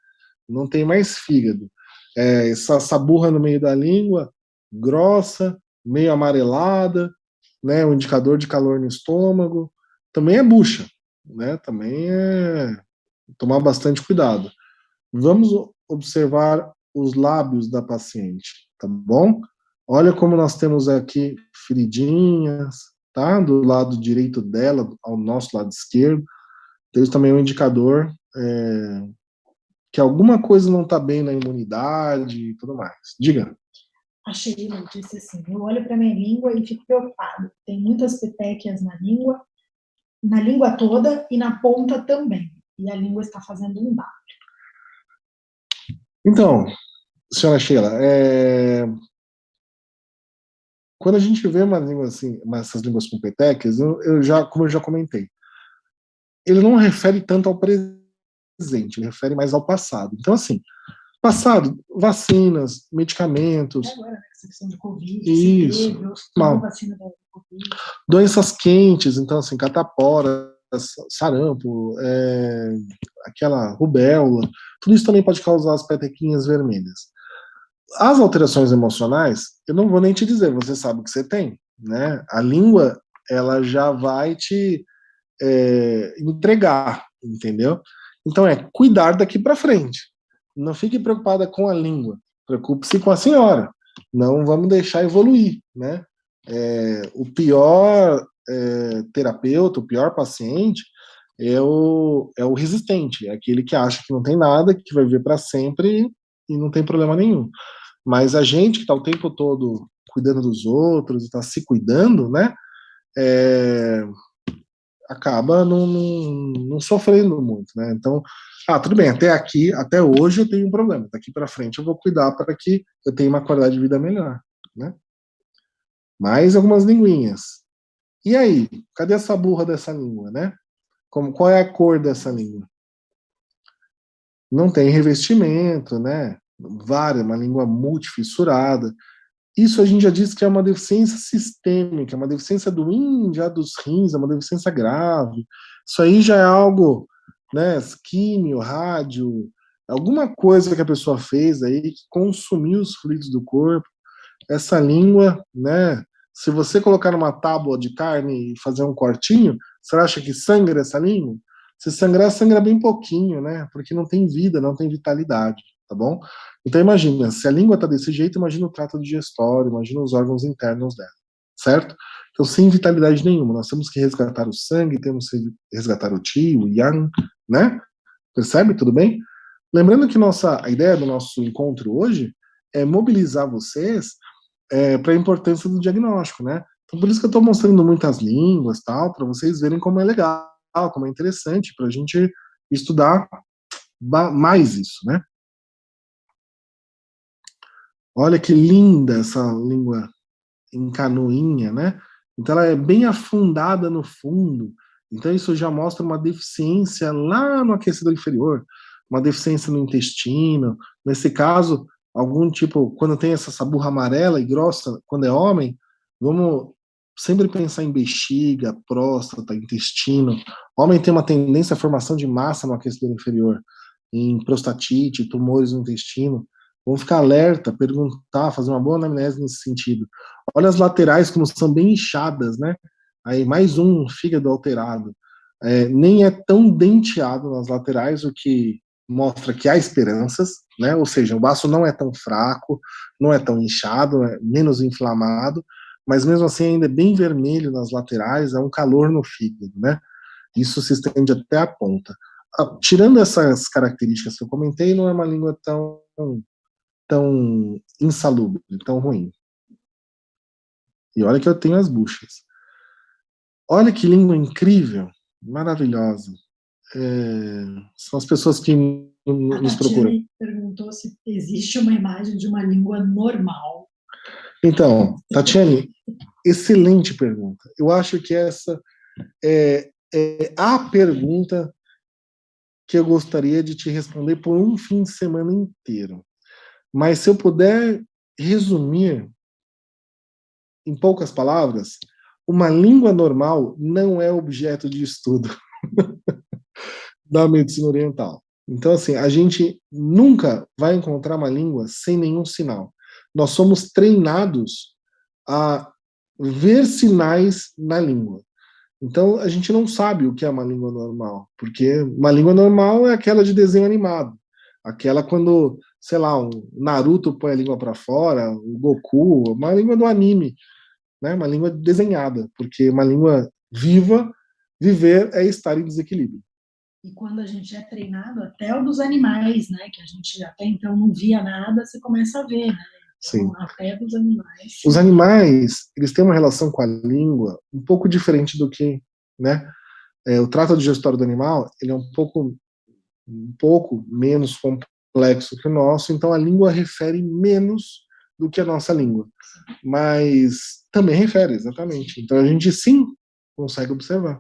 Não tem mais fígado. Essa saburra no meio da língua, grossa, meio amarelada, né? Um indicador de calor no estômago. Também é bucha, né? Também é tomar bastante cuidado. Vamos observar os lábios da paciente, tá bom? Olha como nós temos aqui feridinhas, tá? Do lado direito dela, ao nosso lado esquerdo. Temos também um indicador que alguma coisa não está bem na imunidade e tudo mais. Diga. A Sheila disse assim, eu olho para minha língua e fico preocupado. Tem muitas petequias na língua toda e na ponta também. E a língua está fazendo um W. Então, senhora Sheila, quando a gente vê uma língua assim, essas línguas com petequias, como eu já comentei, ele não refere tanto ao presente, ele refere mais ao passado. Então, assim, passado, vacinas, medicamentos. Agora, né, essa questão de Covid, isso, vacina da Covid. Doenças quentes, então, assim, catapora, sarampo, aquela rubéola, tudo isso também pode causar as petequinhas vermelhas. As alterações emocionais, eu não vou nem te dizer, você sabe que você tem, né? A língua, ela já vai te entregar, entendeu? Então cuidar daqui para frente. Não fique preocupada com a língua, preocupe-se com a senhora. Não vamos deixar evoluir, né? O pior terapeuta, o pior paciente é o resistente, é aquele que acha que não tem nada, que vai viver para sempre e não tem problema nenhum. Mas a gente que está o tempo todo cuidando dos outros, está se cuidando, né? acaba não sofrendo muito, né? Então, tudo bem, até aqui, até hoje eu tenho um problema. Daqui para frente eu vou cuidar para que eu tenha uma qualidade de vida melhor, né? Mais algumas linguinhas. E aí, cadê essa burra dessa língua, né? Qual é a cor dessa língua? Não tem revestimento, né? Uma língua multifissurada. Isso a gente já disse que é uma deficiência sistêmica, é uma deficiência do rim, já dos rins, é uma deficiência grave. Isso aí já é algo, né, químio, rádio, alguma coisa que a pessoa fez aí que consumiu os fluidos do corpo. Essa língua, né, se você colocar numa tábua de carne e fazer um cortinho, você acha que sangra essa língua? Se sangrar, sangra bem pouquinho, né, porque não tem vida, não tem vitalidade, tá bom? Então imagina, se a língua está desse jeito, imagina o trato digestório, imagina os órgãos internos dela, certo? Então sem vitalidade nenhuma, nós temos que resgatar o sangue, temos que resgatar o Qi, o Yang, né? Percebe? Tudo bem? Lembrando que a ideia do nosso encontro hoje é mobilizar vocês para a importância do diagnóstico, né? Então por isso que eu estou mostrando muitas línguas, tal, para vocês verem como é legal, como é interessante, para a gente estudar mais isso, né? Olha que linda essa língua em canoinha, né? Então ela é bem afundada no fundo. Então isso já mostra uma deficiência lá no aquecedor inferior, uma deficiência no intestino. Nesse caso, algum tipo, quando tem essa saburra amarela e grossa, quando é homem, vamos sempre pensar em bexiga, próstata, intestino. Homem tem uma tendência à formação de massa no aquecedor inferior, em prostatite, tumores no intestino. Vamos ficar alerta, perguntar, fazer uma boa anamnese nesse sentido. Olha as laterais como são bem inchadas, né? Aí mais um fígado alterado. Nem é tão denteado nas laterais, o que mostra que há esperanças, né? Ou seja, o baço não é tão fraco, não é tão inchado, é menos inflamado, mas mesmo assim ainda é bem vermelho nas laterais, é um calor no fígado, né? Isso se estende até a ponta. Tirando essas características que eu comentei, não é uma língua tão insalubre, tão ruim. E olha que eu tenho as buchas. Olha que língua incrível, maravilhosa. São as pessoas que nos procuram. A perguntou se existe uma imagem de uma língua normal. Então, Tatiane, excelente pergunta. Eu acho que essa é a pergunta que eu gostaria de te responder por um fim de semana inteiro. Mas se eu puder resumir em poucas palavras, uma língua normal não é objeto de estudo da medicina oriental. Então, assim, a gente nunca vai encontrar uma língua sem nenhum sinal. Nós somos treinados a ver sinais na língua. Então, a gente não sabe o que é uma língua normal, porque uma língua normal é aquela de desenho animado, aquela quando, sei lá, o Naruto põe a língua para fora, o Goku, uma língua do anime, né? Uma língua desenhada, porque uma língua viva, viver é estar em desequilíbrio. E quando a gente é treinado, até o dos animais, né, que a gente até então não via nada, você começa a ver, né? Então, Sim. até dos animais. Os animais, eles têm uma relação com a língua um pouco diferente do que, né? O trato digestório do animal, ele é um pouco menos complexo que o nosso, então a língua refere menos do que a nossa língua. Mas também refere, exatamente. Então a gente sim consegue observar.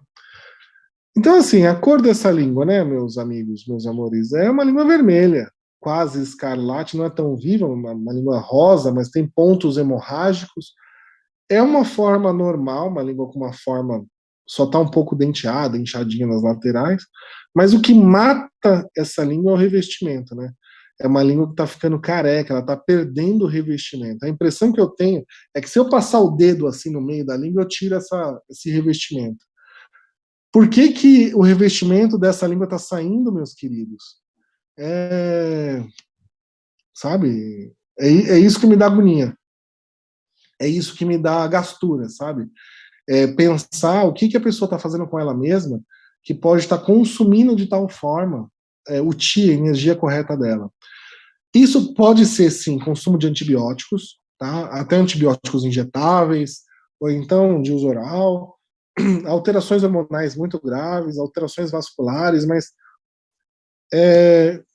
Então, assim, a cor dessa língua, né, meus amigos, meus amores, é uma língua vermelha, quase escarlate, não é tão viva, uma língua rosa, mas tem pontos hemorrágicos. É uma forma normal, uma língua com uma forma só está um pouco denteada, inchadinha nas laterais, mas o que mata essa língua é o revestimento, né? É uma língua que está ficando careca, ela está perdendo o revestimento. A impressão que eu tenho é que se eu passar o dedo assim no meio da língua, eu tiro esse revestimento. Por que o revestimento dessa língua está saindo, meus queridos? Sabe? É isso que me dá agonia. É isso que me dá gastura, sabe? Pensar o que a pessoa está fazendo com ela mesma que pode estar consumindo de tal forma o Qi, a energia correta dela. Isso pode ser, sim, consumo de antibióticos, tá? Até antibióticos injetáveis, ou então de uso oral, alterações hormonais muito graves, alterações vasculares, mas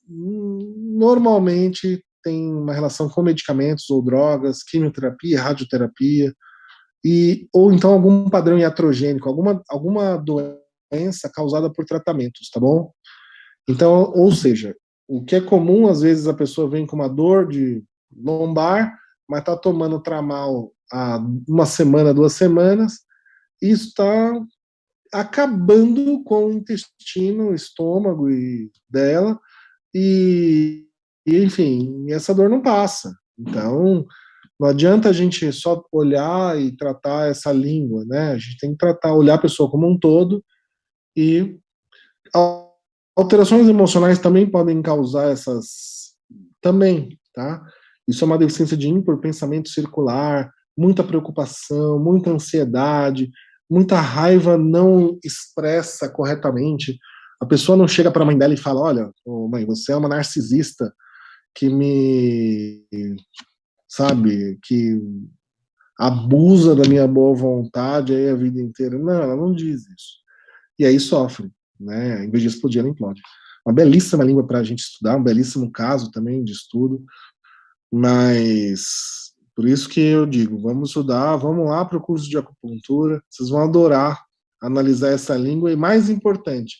normalmente tem uma relação com medicamentos ou drogas, quimioterapia, radioterapia, ou então algum padrão iatrogênico, alguma doença causada por tratamentos, tá bom? Então, ou seja, o que é comum, às vezes a pessoa vem com uma dor de lombar, mas está tomando tramal há uma semana, 2 semanas, e isso está acabando com o intestino, o estômago dela, enfim, essa dor não passa. Então, não adianta a gente só olhar e tratar essa língua, né? A gente tem que olhar a pessoa como um todo, e alterações emocionais também podem causar essas também, tá? Isso é uma deficiência de ímper, pensamento circular, muita preocupação, muita ansiedade, muita raiva não expressa corretamente. A pessoa não chega para a mãe dela e fala: olha, mãe, você é uma narcisista que sabe, que abusa da minha boa vontade aí a vida inteira. Não, ela não diz isso. E aí sofre, né? Em vez de explodir, ela implode. Uma belíssima língua para a gente estudar, um belíssimo caso também de estudo, mas por isso que eu digo, vamos estudar, vamos lá para o curso de acupuntura, vocês vão adorar analisar essa língua e, mais importante,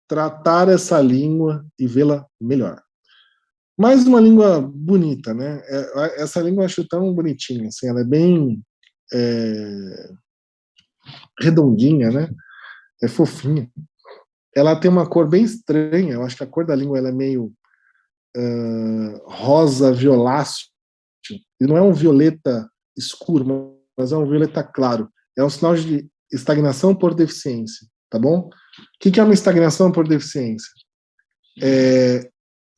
tratar essa língua e vê-la melhor. Mais uma língua bonita, né? Essa língua eu acho tão bonitinha, assim, ela é bem redondinha, né? É fofinha. Ela tem uma cor bem estranha, eu acho que a cor da língua ela é meio rosa violáceo, e não é um violeta escuro, mas é um violeta claro. É um sinal de estagnação por deficiência, tá bom? O que é uma estagnação por deficiência?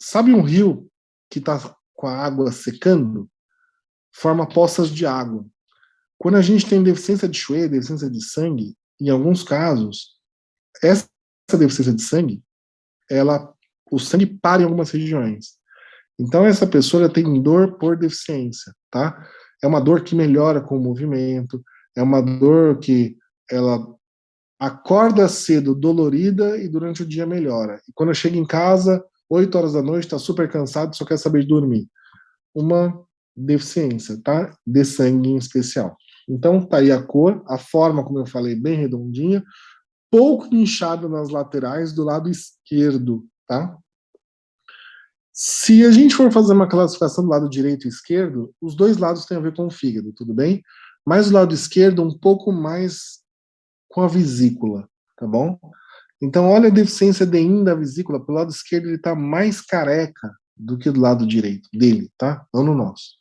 Sabe um rio que está com a água secando? Forma poças de água. Quando a gente tem deficiência de Chuê, deficiência de sangue, em alguns casos, essa deficiência de sangue, o sangue para em algumas regiões. Então, essa pessoa tem dor por deficiência, tá? É uma dor que melhora com o movimento, é uma dor que ela acorda cedo dolorida e durante o dia melhora. E quando chega em casa, 8 horas da noite, está super cansado, só quer saber de dormir. Uma deficiência, tá? De sangue em especial. Então, tá aí a cor, a forma, como eu falei, bem redondinha, pouco inchada nas laterais do lado esquerdo, tá? Se a gente for fazer uma classificação do lado direito e esquerdo, os dois lados têm a ver com o fígado, tudo bem? Mas o lado esquerdo um pouco mais com a vesícula, tá bom? Então, olha a deficiência de yin da vesícula, pelo lado esquerdo ele está mais careca do que do lado direito dele, tá? Não no nosso.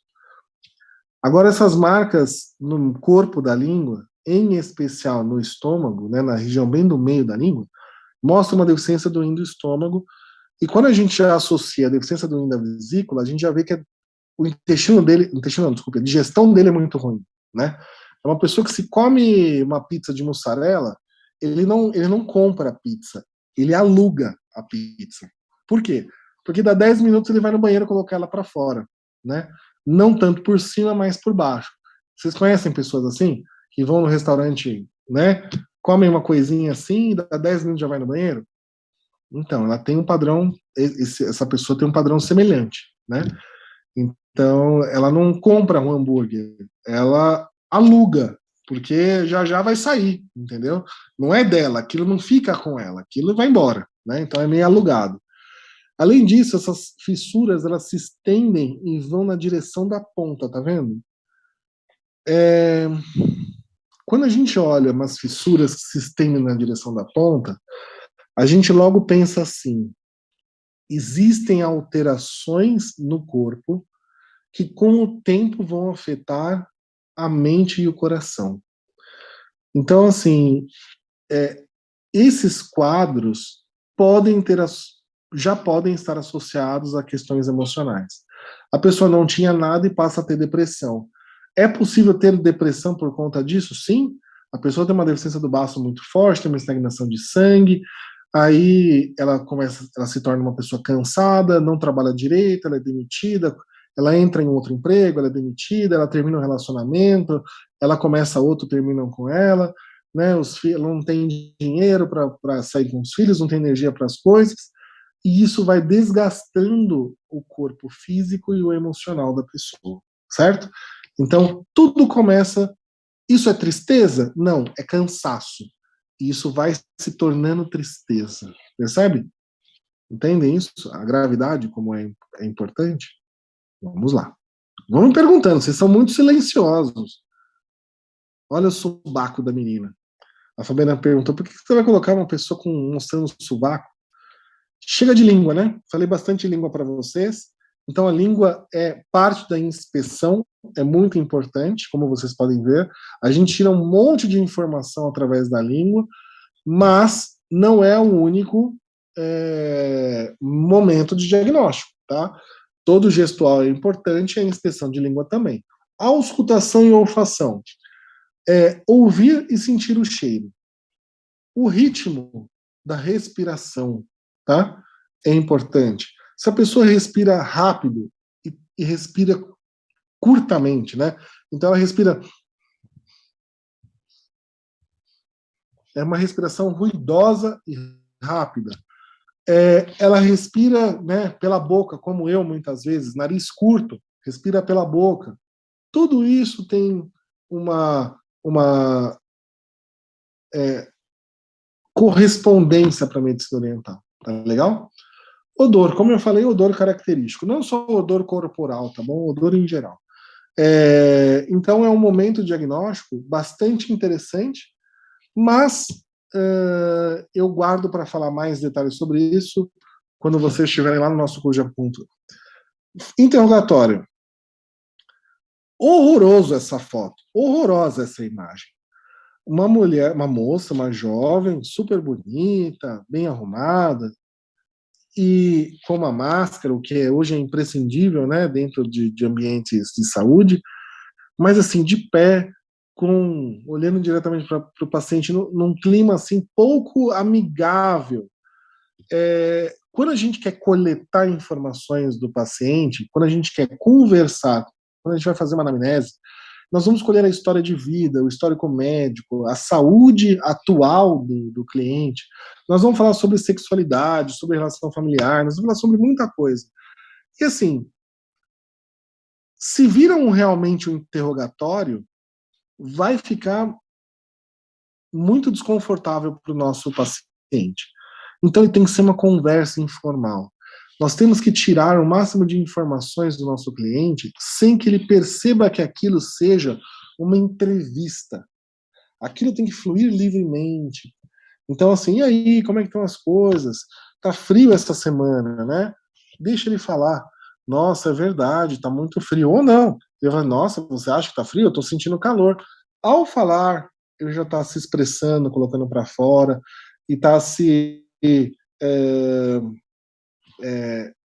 Agora, essas marcas no corpo da língua, em especial no estômago, né, na região bem do meio da língua, mostram uma deficiência do yin do estômago. E quando a gente já associa a deficiência do yin da vesícula, a gente já vê que o intestino dele, a digestão dele é muito ruim, né? É uma pessoa que se come uma pizza de mussarela, ele não compra a pizza, ele aluga a pizza. Por quê? Porque dá 10 minutos ele vai no banheiro colocar ela para fora, né? Não tanto por cima, mas por baixo. Vocês conhecem pessoas assim? Que vão no restaurante, né? Comem uma coisinha assim, e dá 10 minutos já vai no banheiro? Então, ela tem um padrão, essa pessoa tem um padrão semelhante, né? Então, ela não compra um hambúrguer, ela aluga, porque já já vai sair, entendeu? Não é dela, aquilo não fica com ela, aquilo vai embora, né? Então é meio alugado. Além disso, essas fissuras, elas se estendem e vão na direção da ponta, tá vendo? Quando a gente olha umas fissuras que se estendem na direção da ponta, a gente logo pensa assim: existem alterações no corpo que com o tempo vão afetar a mente e o coração. Então, assim, esses quadros já podem estar associados a questões emocionais. A pessoa não tinha nada e passa a ter depressão. É possível ter depressão por conta disso? Sim. A pessoa tem uma deficiência do baço muito forte, tem uma estagnação de sangue, aí ela se torna uma pessoa cansada, não trabalha direito, ela é demitida, ela entra em outro emprego, ela é demitida, ela termina um relacionamento, ela começa outro, terminam com ela. né? Não tem dinheiro para sair com os filhos, não tem energia para as coisas, e isso vai desgastando o corpo físico e o emocional da pessoa, certo? Então, tudo começa. Isso é tristeza? Não, é cansaço. E isso vai se tornando tristeza. Percebe? Entendem isso? A gravidade, como é importante? Vamos lá. Vamos perguntando, vocês são muito silenciosos. Olha o subaco da menina. A Fabiana perguntou, por que você vai colocar uma pessoa mostrando o subaco? Chega de língua, né? Falei bastante língua para vocês. Então, a língua é parte da inspeção, é muito importante, como vocês podem ver. A gente tira um monte de informação através da língua, mas não é o único momento de diagnóstico, tá? Todo gestual é importante, a inspeção de língua também. Auscultação e olfação. Ouvir e sentir o cheiro. O ritmo da respiração, tá? É importante. Se a pessoa respira rápido e respira curtamente, né? Então ela respira. É uma respiração ruidosa e rápida. Ela respira, né, pela boca, como eu muitas vezes, nariz curto, respira pela boca. Tudo isso tem uma correspondência para a medicina oriental. Tá legal? Odor, como eu falei, odor característico. Não só odor corporal, tá bom? Odor em geral. Então é um momento diagnóstico bastante interessante, mas eu guardo para falar mais detalhes sobre isso quando vocês estiverem lá no nosso curso de acupuntura. Interrogatório. Horroroso essa foto, horrorosa essa imagem. Uma mulher, uma moça, uma jovem, super bonita, bem arrumada, e com uma máscara, o que hoje é imprescindível, né, dentro de ambientes de saúde, mas assim, de pé, olhando diretamente para o paciente, num clima assim pouco amigável. Quando a gente quer coletar informações do paciente, quando a gente quer conversar, quando a gente vai fazer uma anamnese, nós vamos escolher a história de vida, o histórico médico, a saúde atual do cliente. Nós vamos falar sobre sexualidade, sobre relação familiar, nós vamos falar sobre muita coisa. E assim, se viram realmente um interrogatório, vai ficar muito desconfortável para o nosso paciente. Então, ele tem que ser uma conversa informal. Nós temos que tirar o máximo de informações do nosso cliente sem que ele perceba que aquilo seja uma entrevista. Aquilo tem que fluir livremente. Então, assim, e aí, como é que estão as coisas? Tá frio essa semana, né? Deixa ele falar. Nossa, é verdade, tá muito frio. Ou não. Ele fala, nossa, você acha que tá frio? Eu tô sentindo calor. Ao falar, ele já tá se expressando, colocando para fora, e tá se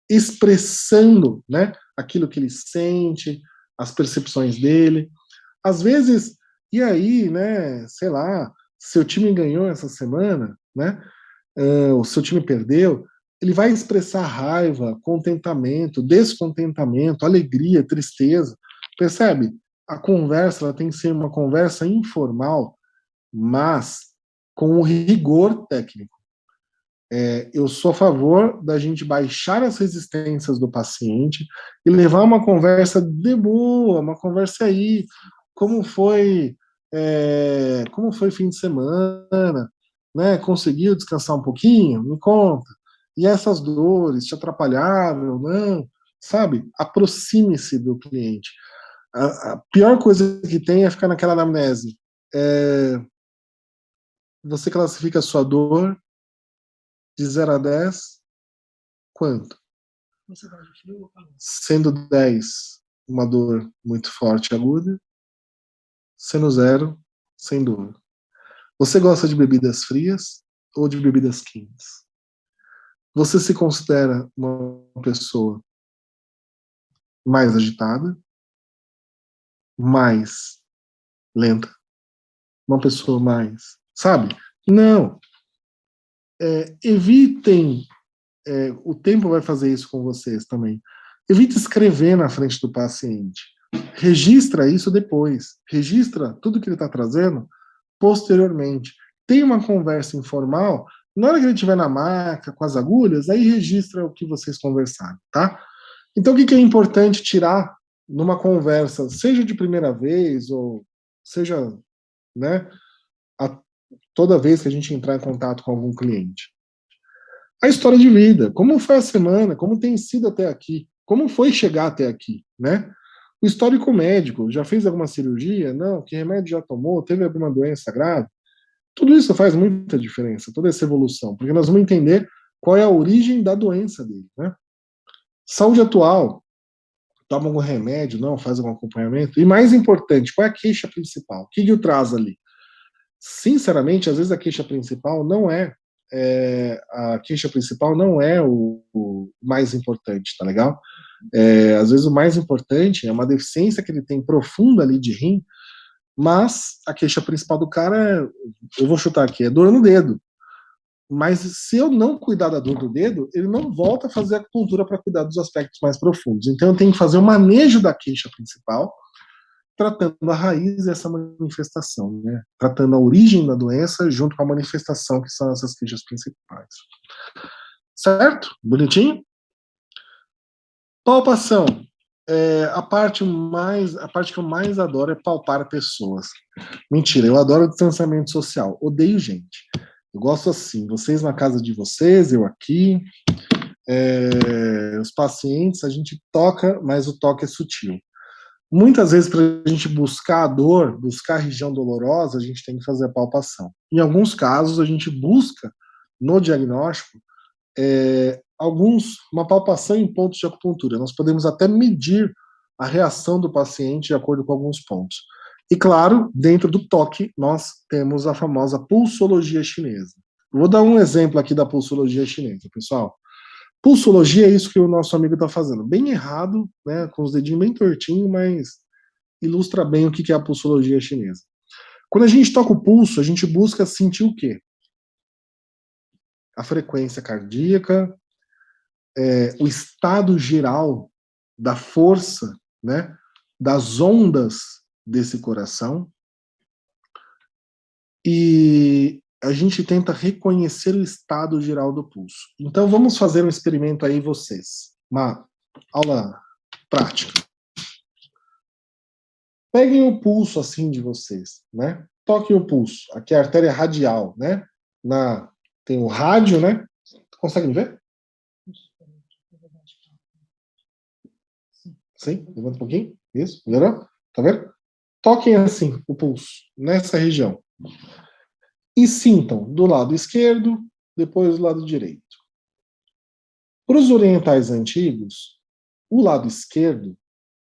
expressando, né, aquilo que ele sente, as percepções dele. Às vezes, e aí, né, sei lá, seu time ganhou essa semana, né, o seu time perdeu, ele vai expressar raiva, contentamento, descontentamento, alegria, tristeza, percebe? A conversa ela tem que ser uma conversa informal, mas com um rigor técnico. Eu sou a favor da gente baixar as resistências do paciente e levar uma conversa de boa, uma conversa aí, como foi fim de semana, né? Conseguiu descansar um pouquinho? Me conta. E essas dores te atrapalharam ou não? Sabe? Aproxime-se do cliente. A pior coisa que tem é ficar naquela anamnese. Você classifica a sua dor de 0 a 10, quanto? Sendo 10, uma dor muito forte e aguda. Sendo 0, sem dor. Você gosta de bebidas frias ou de bebidas quentes? Você se considera uma pessoa mais agitada, mais lenta, uma pessoa mais, sabe? Não. Evitem, o tempo vai fazer isso com vocês também. Evite escrever na frente do paciente. Registra isso depois. Registra tudo que ele está trazendo posteriormente. Tem uma conversa informal, na hora que ele estiver na maca, com as agulhas, aí registra o que vocês conversaram, tá? Então, o que é importante tirar numa conversa, seja de primeira vez, ou seja, né, toda vez que a gente entrar em contato com algum cliente? A história de vida, como foi a semana, como tem sido até aqui, como foi chegar até aqui, né? O histórico médico, já fez alguma cirurgia? Não, que remédio já tomou? Teve alguma doença grave? Tudo isso faz muita diferença, toda essa evolução, porque nós vamos entender qual é a origem da doença dele, né? Saúde atual, toma algum remédio, não, faz algum acompanhamento. E mais importante, qual é a queixa principal? O que o traz ali? Sinceramente, às vezes a queixa principal não é, o mais importante, tá legal? Às vezes o mais importante é uma deficiência que ele tem profunda ali de rim, mas a queixa principal do cara eu vou chutar aqui, é dor no dedo. Mas se eu não cuidar da dor do dedo, ele não volta a fazer acupuntura para cuidar dos aspectos mais profundos. Então eu tenho que fazer o manejo da queixa principal, tratando a raiz dessa manifestação, né? Tratando a origem da doença junto com a manifestação, que são essas queixas principais. Certo? Bonitinho? Palpação. A parte que eu mais adoro é palpar pessoas. Mentira, eu adoro distanciamento social. Odeio gente. Eu gosto assim, vocês na casa de vocês, eu aqui. Os pacientes, a gente toca, mas o toque é sutil. Muitas vezes, para a gente buscar a dor, buscar a região dolorosa, a gente tem que fazer a palpação. Em alguns casos, a gente busca, no diagnóstico, uma palpação em pontos de acupuntura. Nós podemos até medir a reação do paciente de acordo com alguns pontos. E, claro, dentro do toque, nós temos a famosa pulsologia chinesa. Vou dar um exemplo aqui da pulsologia chinesa, pessoal. Pulsologia é isso que o nosso amigo está fazendo. Bem errado, né, com os dedinhos bem tortinhos, mas ilustra bem o que é a pulsologia chinesa. Quando a gente toca o pulso, a gente busca sentir o quê? A frequência cardíaca, o estado geral da força, né, das ondas desse coração, e a gente tenta reconhecer o estado geral do pulso. Então vamos fazer um experimento aí, vocês. Uma aula prática. Peguem o pulso assim de vocês, né? Toquem o pulso. Aqui é a artéria radial, né? Tem o rádio, né? Conseguem ver? Sim, levanta um pouquinho. Isso, melhorou? Tá vendo? Toquem assim o pulso, nessa região. E sintam do lado esquerdo, depois do lado direito. Para os orientais antigos, o lado esquerdo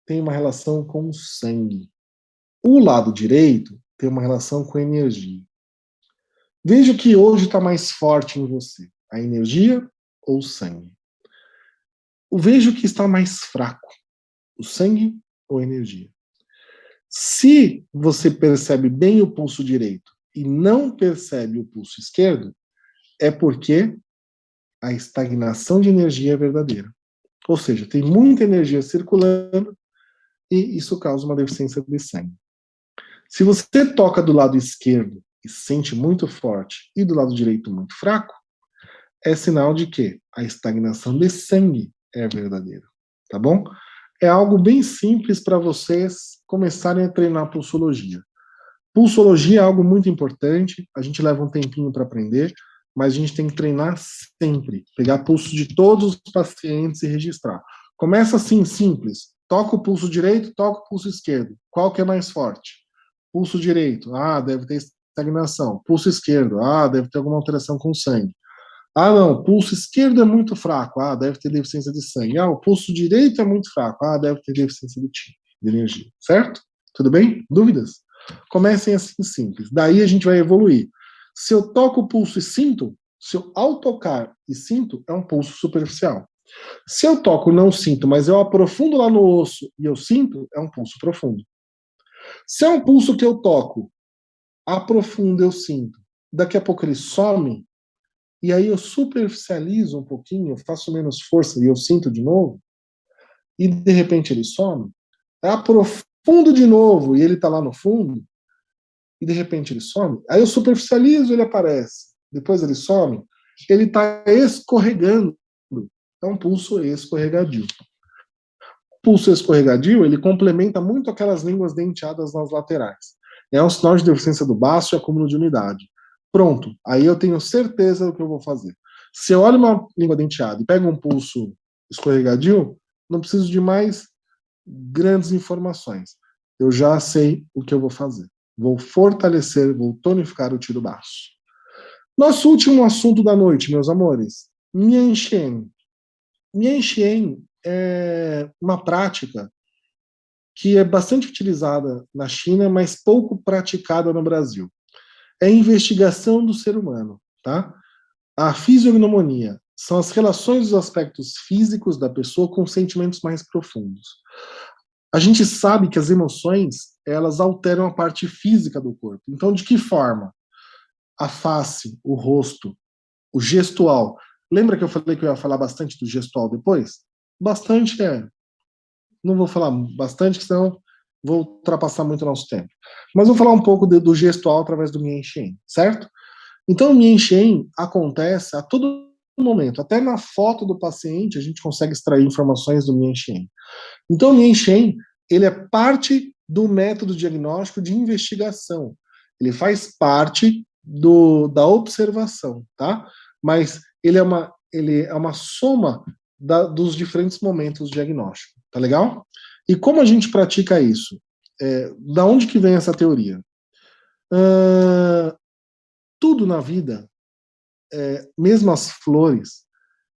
tem uma relação com o sangue. O lado direito tem uma relação com a energia. Veja que hoje está mais forte em você, a energia ou o sangue. Veja que está mais fraco, o sangue ou a energia. Se você percebe bem o pulso direito e não percebe o pulso esquerdo, é porque a estagnação de energia é verdadeira. Ou seja, tem muita energia circulando e isso causa uma deficiência de sangue. Se você toca do lado esquerdo e sente muito forte e do lado direito muito fraco, é sinal de que a estagnação de sangue é verdadeira, tá bom? É algo bem simples para vocês começarem a treinar pulsologia. Pulsologia é algo muito importante, a gente leva um tempinho para aprender, mas a gente tem que treinar sempre, pegar pulso de todos os pacientes e registrar. Começa assim, simples. Toca o pulso direito, toca o pulso esquerdo. Qual que é mais forte? Pulso direito, deve ter estagnação. Pulso esquerdo, deve ter alguma alteração com o sangue. Não, o pulso esquerdo é muito fraco, deve ter deficiência de sangue. O pulso direito é muito fraco, deve ter deficiência de energia. Certo? Tudo bem? Dúvidas? Comecem assim simples. Daí a gente vai evoluir. Se eu toco o pulso e sinto, se eu ao tocar e sinto, é um pulso superficial. Se eu toco e não sinto, mas eu aprofundo lá no osso e eu sinto, é um pulso profundo. Se é um pulso que eu toco, aprofundo, eu sinto, daqui a pouco ele some, e aí eu superficializo um pouquinho, eu faço menos força e eu sinto de novo, e de repente ele some, aprofundo de novo e ele está lá no fundo, e de repente ele some. Aí eu superficializo, ele aparece. Depois ele some. Ele está escorregando. É um pulso escorregadio. O pulso escorregadio, ele complementa muito aquelas línguas denteadas nas laterais. É um sinal de deficiência do baço e acúmulo de umidade. Pronto, aí eu tenho certeza do que eu vou fazer. Se eu olho uma língua denteada e pego um pulso escorregadio, não preciso de mais grandes informações. Eu já sei o que eu vou fazer. Vou fortalecer, vou tonificar o tiro baço. Nosso último assunto da noite, meus amores, Mian Shen. Mian Shen é uma prática que é bastante utilizada na China, mas pouco praticada no Brasil. É a investigação do ser humano, tá? A fisiognomonia são as relações dos aspectos físicos da pessoa com sentimentos mais profundos. A gente sabe que as emoções, elas alteram a parte física do corpo. Então, de que forma? A face, o rosto, o gestual. Lembra que eu falei que eu ia falar bastante do gestual depois? Bastante é. Não vou falar bastante, senão vou ultrapassar muito o nosso tempo. Mas vou falar um pouco do gestual através do Mian Shen, certo? Então, o Mian Shen acontece a todo momento. Até na foto do paciente, a gente consegue extrair informações do Mian Shen. Então, o Mian Shen, ele é parte do método diagnóstico de investigação. Ele faz parte da observação, tá? Mas ele é uma soma dos diferentes momentos diagnósticos, tá legal? E como a gente pratica isso? Da onde que vem essa teoria? Tudo na vida, mesmo as flores,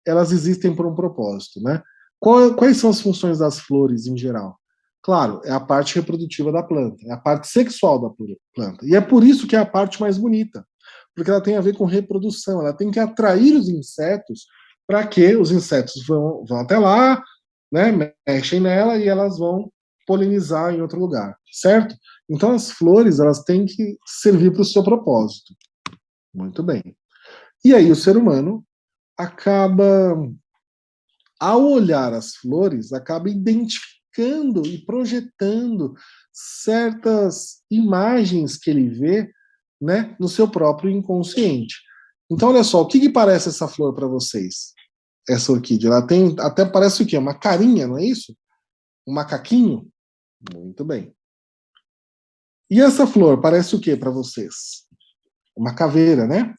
elas existem por um propósito, né? Quais são as funções das flores em geral? Claro, é a parte reprodutiva da planta, é a parte sexual da planta. E é por isso que é a parte mais bonita, porque ela tem a ver com reprodução, ela tem que atrair os insetos para que os insetos vão até lá, né, mexem nela e elas vão polinizar em outro lugar, certo? Então as flores, elas têm que servir para o seu propósito. Muito bem. E aí o ser humano acaba, ao olhar as flores, acaba identificando e projetando certas imagens que ele vê, né, no seu próprio inconsciente. Então, olha só, o que parece essa flor para vocês? Essa orquídea, ela tem, até parece o quê? Uma carinha, não é isso? Um macaquinho? Muito bem. E essa flor parece o quê para vocês? Uma caveira, né?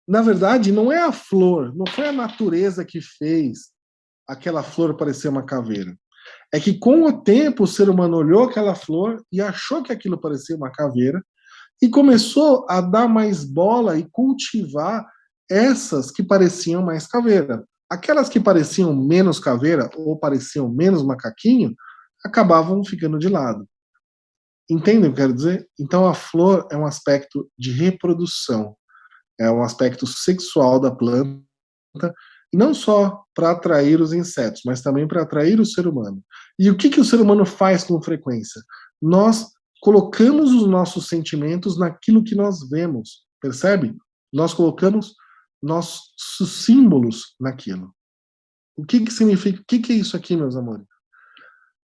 Na verdade, não é a flor, não foi a natureza que fez aquela flor parecer uma caveira. É que com o tempo o ser humano olhou aquela flor e achou que aquilo parecia uma caveira e começou a dar mais bola e cultivar essas que pareciam mais caveira. Aquelas que pareciam menos caveira ou pareciam menos macaquinho acabavam ficando de lado. Entendem o que eu quero dizer? Então a flor é um aspecto de reprodução, é um aspecto sexual da planta, e não só para atrair os insetos, mas também para atrair o ser humano. E o que o ser humano faz com frequência? Nós colocamos os nossos sentimentos naquilo que nós vemos, percebe? Nós colocamos nossos símbolos naquilo. O que significa? O que é isso aqui, meus amores?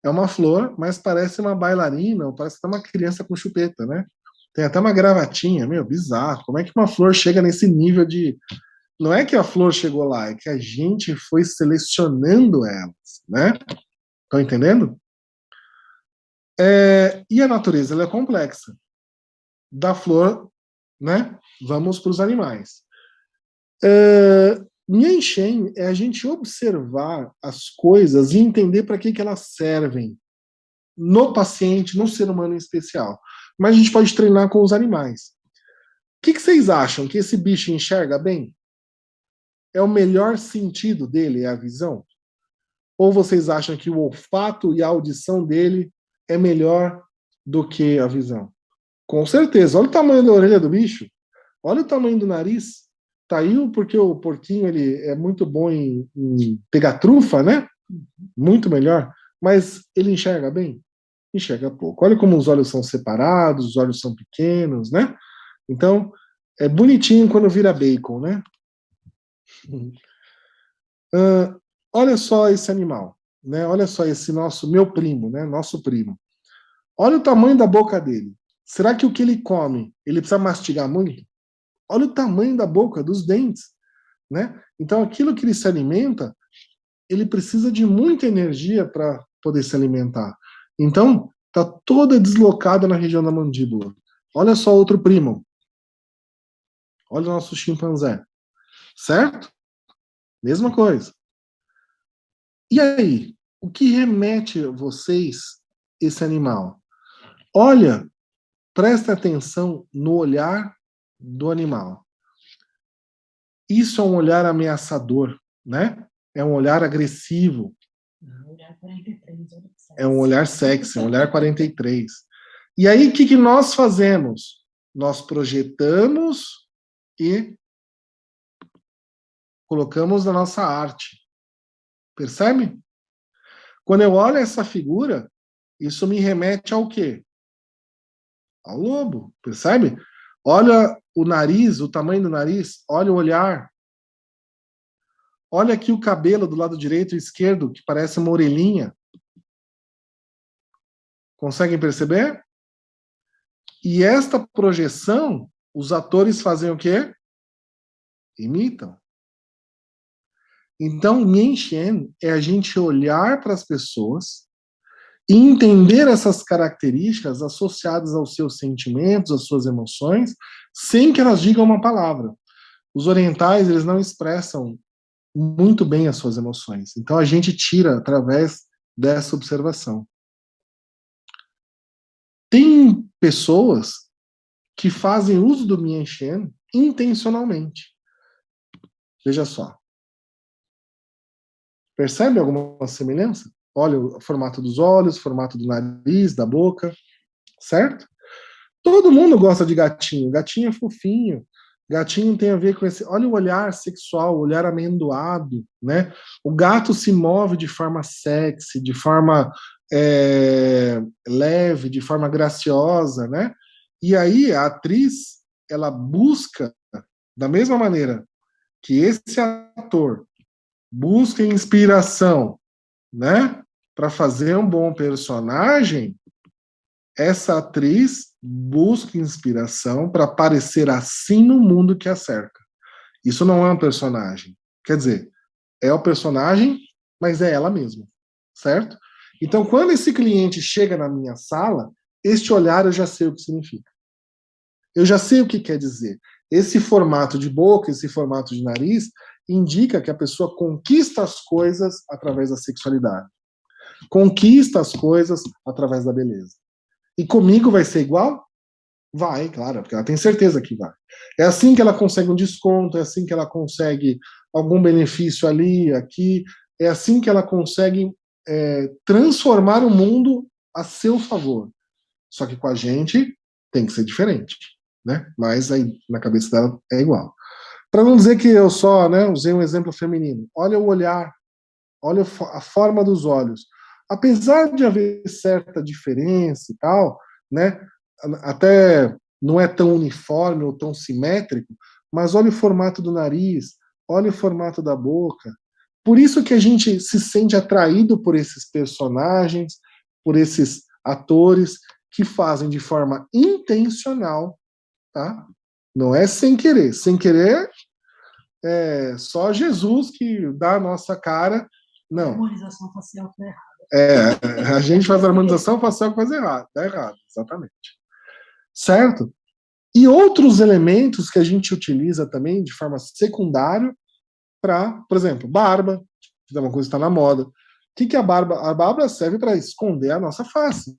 É uma flor, mas parece uma bailarina, ou parece até uma criança com chupeta, né? Tem até uma gravatinha, meu, bizarro. Como é que uma flor chega nesse nível de. Não é que a flor chegou lá, é que a gente foi selecionando elas, né? Estão entendendo? E a natureza, ela é complexa. Da flor, né? Vamos para os animais. Mian Shen é a gente observar as coisas e entender para que elas servem no paciente, no ser humano em especial. Mas a gente pode treinar com os animais. O que vocês acham? Que esse bicho enxerga bem? É o melhor sentido dele, é a visão? Ou vocês acham que o olfato e a audição dele é melhor do que a visão? Com certeza. Olha o tamanho da orelha do bicho. Olha o tamanho do nariz. Tá aí porque o porquinho ele é muito bom em pegar trufa, né? Muito melhor. Mas ele enxerga bem? Enxerga pouco. Olha como os olhos são separados, os olhos são pequenos, né? Então, é bonitinho quando vira bacon, né? Olha só esse animal, né? Olha só esse meu primo, né? Nosso primo. Olha o tamanho da boca dele. Será que o que ele come, ele precisa mastigar muito? Olha o tamanho da boca, dos dentes, né? Então, aquilo que ele se alimenta, ele precisa de muita energia para poder se alimentar. Então, está toda deslocada na região da mandíbula. Olha só outro primo. Olha o nosso chimpanzé. Certo? Mesma coisa. E aí? O que remete a vocês esse animal? Olha, presta atenção no olhar do animal. Isso é um olhar ameaçador, né? É um olhar agressivo. Olhar 43, é um olhar sexy, um olhar 43. E aí, o que nós fazemos? Nós projetamos e colocamos na nossa arte. Percebe? Quando eu olho essa figura, isso me remete ao quê? Ao lobo, percebe? Olha o nariz, o tamanho do nariz, olha o olhar. Olha aqui o cabelo do lado direito e esquerdo, que parece uma orelhinha. Conseguem perceber? E esta projeção, os atores fazem o quê? Imitam. Então, Mienxian é a gente olhar para as pessoas e entender essas características associadas aos seus sentimentos, às suas emoções, sem que elas digam uma palavra. Os orientais, eles não expressam muito bem as suas emoções. Então, a gente tira através dessa observação. Tem pessoas que fazem uso do Mienxian intencionalmente. Veja só. Percebe alguma semelhança? Olha o formato dos olhos, formato do nariz, da boca, certo? Todo mundo gosta de gatinho. Gatinho é fofinho. Gatinho tem a ver com esse. Olha o olhar sexual, o olhar amendoado, né? O gato se move de forma sexy, de forma leve, de forma graciosa, né? E aí a atriz ela busca da mesma maneira que esse ator busca inspiração, né? Para fazer um bom personagem, essa atriz busca inspiração para aparecer assim no mundo que a cerca. Isso não é um personagem. Quer dizer, é o personagem, mas é ela mesma, certo? Então, quando esse cliente chega na minha sala, este olhar eu já sei o que significa. Eu já sei o que quer dizer. Esse formato de boca, esse formato de nariz, indica que a pessoa conquista as coisas através da sexualidade. Conquista as coisas através da beleza. E comigo vai ser igual? Vai, claro, porque ela tem certeza que vai. É assim que ela consegue um desconto, é assim que ela consegue algum benefício ali, aqui, é assim que ela consegue transformar o mundo a seu favor. Só que com a gente tem que ser diferente, né? Mas aí na cabeça dela é igual. Para não dizer que eu só, né, usei um exemplo feminino. Olha o olhar, olha a forma dos olhos. Apesar de haver certa diferença e tal, né, até não é tão uniforme ou tão simétrico, mas olha o formato do nariz, olha o formato da boca. Por isso que a gente se sente atraído por esses personagens, por esses atores que fazem de forma intencional, tá? Não é sem querer. Sem querer é só Jesus que dá a nossa cara. Não. Harmonização facial tá errada. A gente faz a harmonização facial que faz errado. Tá errado, exatamente. Certo? E outros elementos que a gente utiliza também de forma secundária para, por exemplo, barba, que é uma coisa que está na moda. O que é a barba? A barba serve para esconder a nossa face,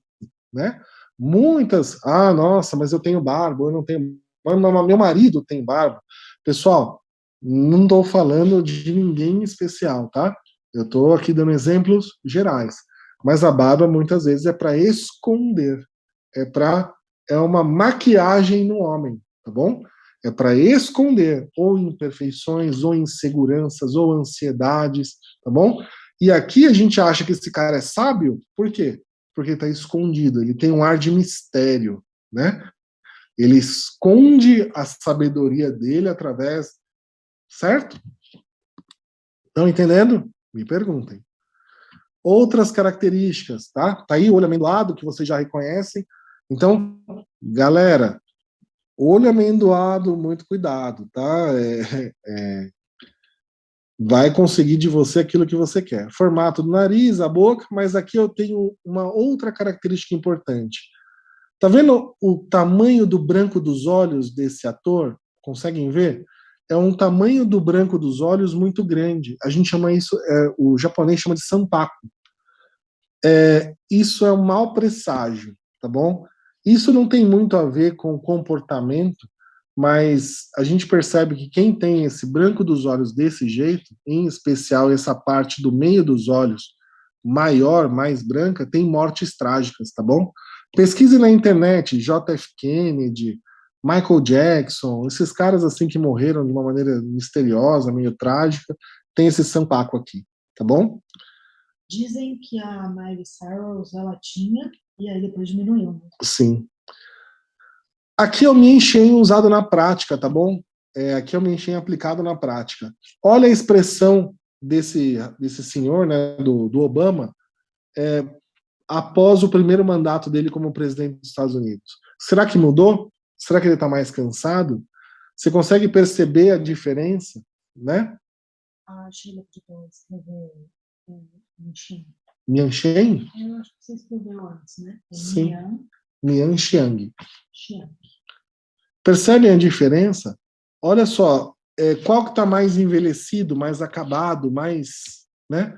né? Muitas, nossa, mas eu tenho barba, eu não tenho. Meu marido tem barba. Pessoal, não estou falando de ninguém especial, tá? Eu estou aqui dando exemplos gerais. Mas a barba muitas vezes é para esconder, é uma maquiagem no homem, tá bom? É para esconder ou imperfeições, ou inseguranças, ou ansiedades, tá bom? E aqui a gente acha que esse cara é sábio, por quê? Porque está escondido, ele tem um ar de mistério, né? Ele esconde a sabedoria dele através, certo? Estão entendendo? Me perguntem. Outras características, tá? Tá aí o olho amendoado, que vocês já reconhecem. Então, galera, olho amendoado, muito cuidado, tá? Vai conseguir de você aquilo que você quer. Formato do nariz, a boca, mas aqui eu tenho uma outra característica importante. Tá vendo o tamanho do branco dos olhos desse ator? Conseguem ver? É um tamanho do branco dos olhos muito grande. A gente chama isso, o japonês chama de sanpaku. Isso é um mau presságio, tá bom? Isso não tem muito a ver com comportamento, mas a gente percebe que quem tem esse branco dos olhos desse jeito, em especial essa parte do meio dos olhos maior, mais branca, tem mortes trágicas, tá bom? Pesquise na internet, J.F. Kennedy, Michael Jackson, esses caras assim que morreram de uma maneira misteriosa, meio trágica, tem esse sampaco aqui, tá bom? Dizem que a Miley Cyrus, ela tinha, e aí depois diminuiu. Né? Sim. Aqui eu me enchei usado na prática, tá bom? Aqui eu me enchei aplicado na prática. Olha a expressão desse senhor, né, do Obama, após o primeiro mandato dele como presidente dos Estados Unidos. Será que mudou? Será que ele está mais cansado? Você consegue perceber a diferença, né? A Sheila pediu escrever Mian. Mian Xiang? Eu acho que você escreveu antes, né? Sim. Mian Xiang. Xiang. Percebem a diferença? Olha só, qual que está mais envelhecido, mais acabado, mais, né?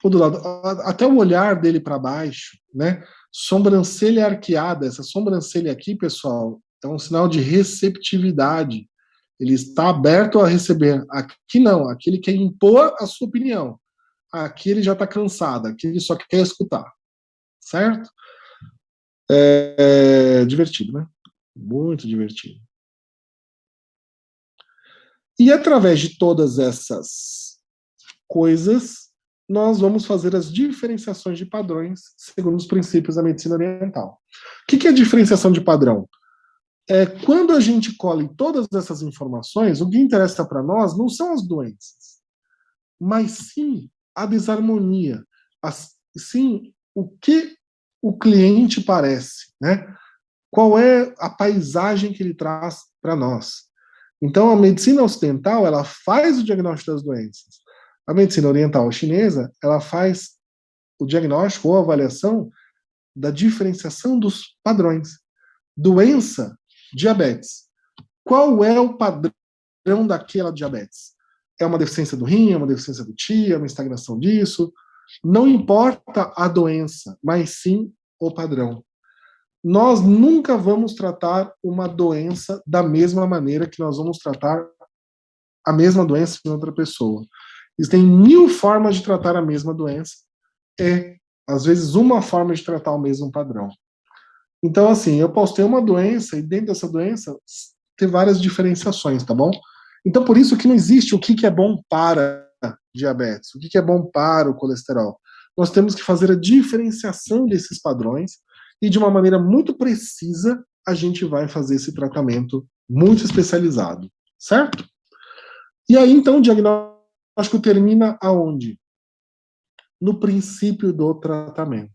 Do lado, até o olhar dele para baixo, né? Sobrancelha arqueada, essa sobrancelha aqui, pessoal, é um sinal de receptividade. Ele está aberto a receber. Aqui não, aqui ele quer impor a sua opinião. Aqui ele já está cansado, aqui ele só quer escutar. Certo? Divertido, né? Muito divertido. E através de todas essas coisas, nós vamos fazer as diferenciações de padrões segundo os princípios da medicina oriental. O que é diferenciação de padrão? Quando a gente colhe todas essas informações, o que interessa para nós não são as doenças, mas sim a desarmonia, sim o que o cliente parece, né? Qual é a paisagem que ele traz para nós. Então, a medicina ocidental, ela faz o diagnóstico das doenças. A medicina oriental chinesa, ela faz o diagnóstico ou avaliação da diferenciação dos padrões. Doença, diabetes. Qual é o padrão daquela diabetes? É uma deficiência do rim, é uma deficiência do TIA, é uma estagnação disso? Não importa a doença, mas sim o padrão. Nós nunca vamos tratar uma doença da mesma maneira que nós vamos tratar a mesma doença em outra pessoa. Existem 1000 formas de tratar a mesma doença e, às vezes, uma forma de tratar o mesmo padrão. Então, assim, eu posso ter uma doença e dentro dessa doença ter várias diferenciações, tá bom? Então, por isso que não existe o que é bom para diabetes, o que é bom para o colesterol. Nós temos que fazer a diferenciação desses padrões e, de uma maneira muito precisa, a gente vai fazer esse tratamento muito especializado, certo? E aí, então, o diagnóstico termina aonde? No princípio do tratamento.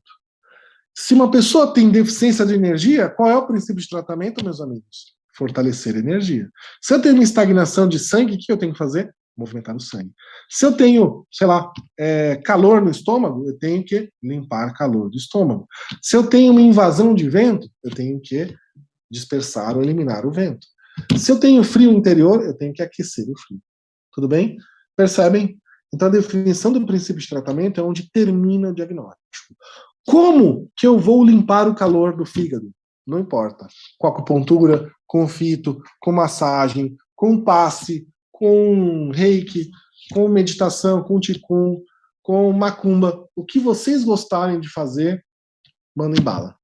Se uma pessoa tem deficiência de energia, qual é o princípio de tratamento, meus amigos? Fortalecer a energia. Se eu tenho uma estagnação de sangue, o que eu tenho que fazer? Movimentar o sangue. Se eu tenho, sei lá, calor no estômago, eu tenho que limpar calor do estômago. Se eu tenho uma invasão de vento, eu tenho que dispersar ou eliminar o vento. Se eu tenho frio interior, eu tenho que aquecer o frio. Tudo bem? Percebem? Então, a definição do princípio de tratamento é onde termina o diagnóstico. Como que eu vou limpar o calor do fígado? Não importa. Com acupuntura, com fito, com massagem, com passe, com reiki, com meditação, com ticum, com macumba. O que vocês gostarem de fazer, mandem bala.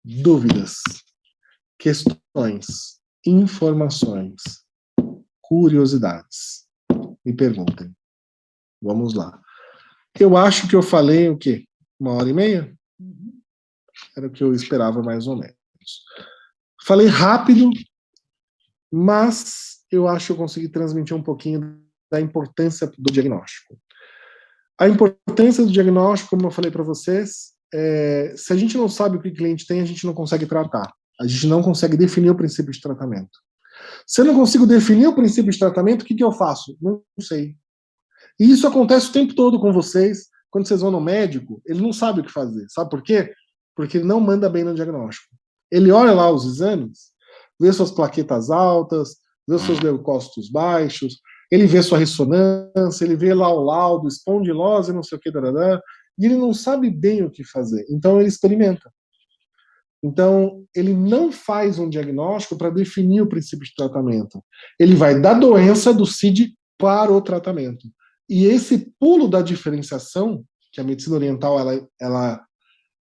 Dúvidas, questões, informações, curiosidades. Me perguntem. Vamos lá. Eu acho que eu falei o quê? 1h30? Era o que eu esperava, mais ou menos. Falei rápido, mas eu acho que eu consegui transmitir um pouquinho da importância do diagnóstico. A importância do diagnóstico, como eu falei para vocês, se a gente não sabe o que o cliente tem, a gente não consegue tratar. A gente não consegue definir o princípio de tratamento. Se eu não consigo definir o princípio de tratamento, o que eu faço? Não sei. E isso acontece o tempo todo com vocês. Quando vocês vão no médico, ele não sabe o que fazer. Sabe por quê? Porque ele não manda bem no diagnóstico. Ele olha lá os exames, vê suas plaquetas altas, vê os seus leucócitos baixos, ele vê sua ressonância, ele vê lá o laudo, espondilose, não sei o que, e ele não sabe bem o que fazer. Então ele experimenta. Então, ele não faz um diagnóstico para definir o princípio de tratamento. Ele vai da doença do CID para o tratamento. E esse pulo da diferenciação, que a medicina oriental ela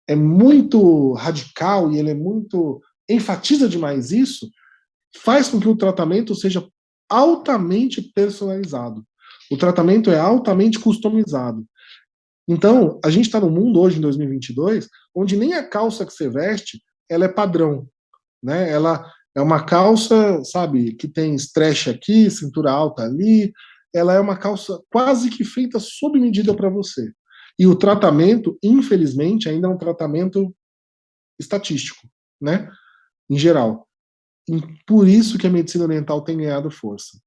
é muito radical e ele é muito enfatiza demais isso, faz com que o tratamento seja altamente personalizado. O tratamento é altamente customizado. Então, a gente está no mundo hoje, em 2022, onde nem a calça que você veste, ela é padrão, né? Ela é uma calça, sabe, que tem stretch aqui, cintura alta ali, ela é uma calça quase que feita sob medida para você. E o tratamento, infelizmente, ainda é um tratamento estatístico, né? Em geral. E por isso que a medicina oriental tem ganhado força.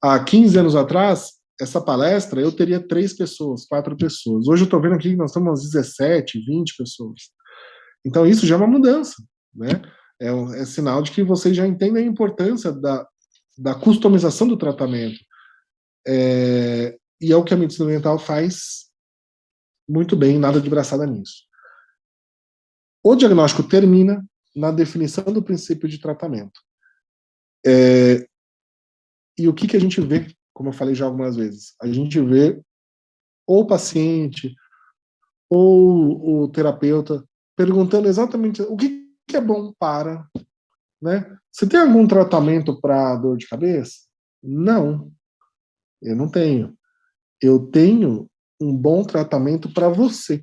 Há 15 anos atrás, essa palestra, eu teria 3 pessoas, 4 pessoas. Hoje eu estou vendo aqui que nós estamos umas 17, 20 pessoas. Então isso já é uma mudança, né? É sinal de que vocês já entendem a importância da customização do tratamento. E é o que a medicina oriental faz muito bem, nada de braçada nisso. O diagnóstico termina na definição do princípio de tratamento. E o que a gente vê, como eu falei já algumas vezes? A gente vê ou o paciente ou o terapeuta perguntando exatamente o que é bom para, né? Você tem algum tratamento para dor de cabeça? Não, eu não tenho. Eu tenho um bom tratamento para você,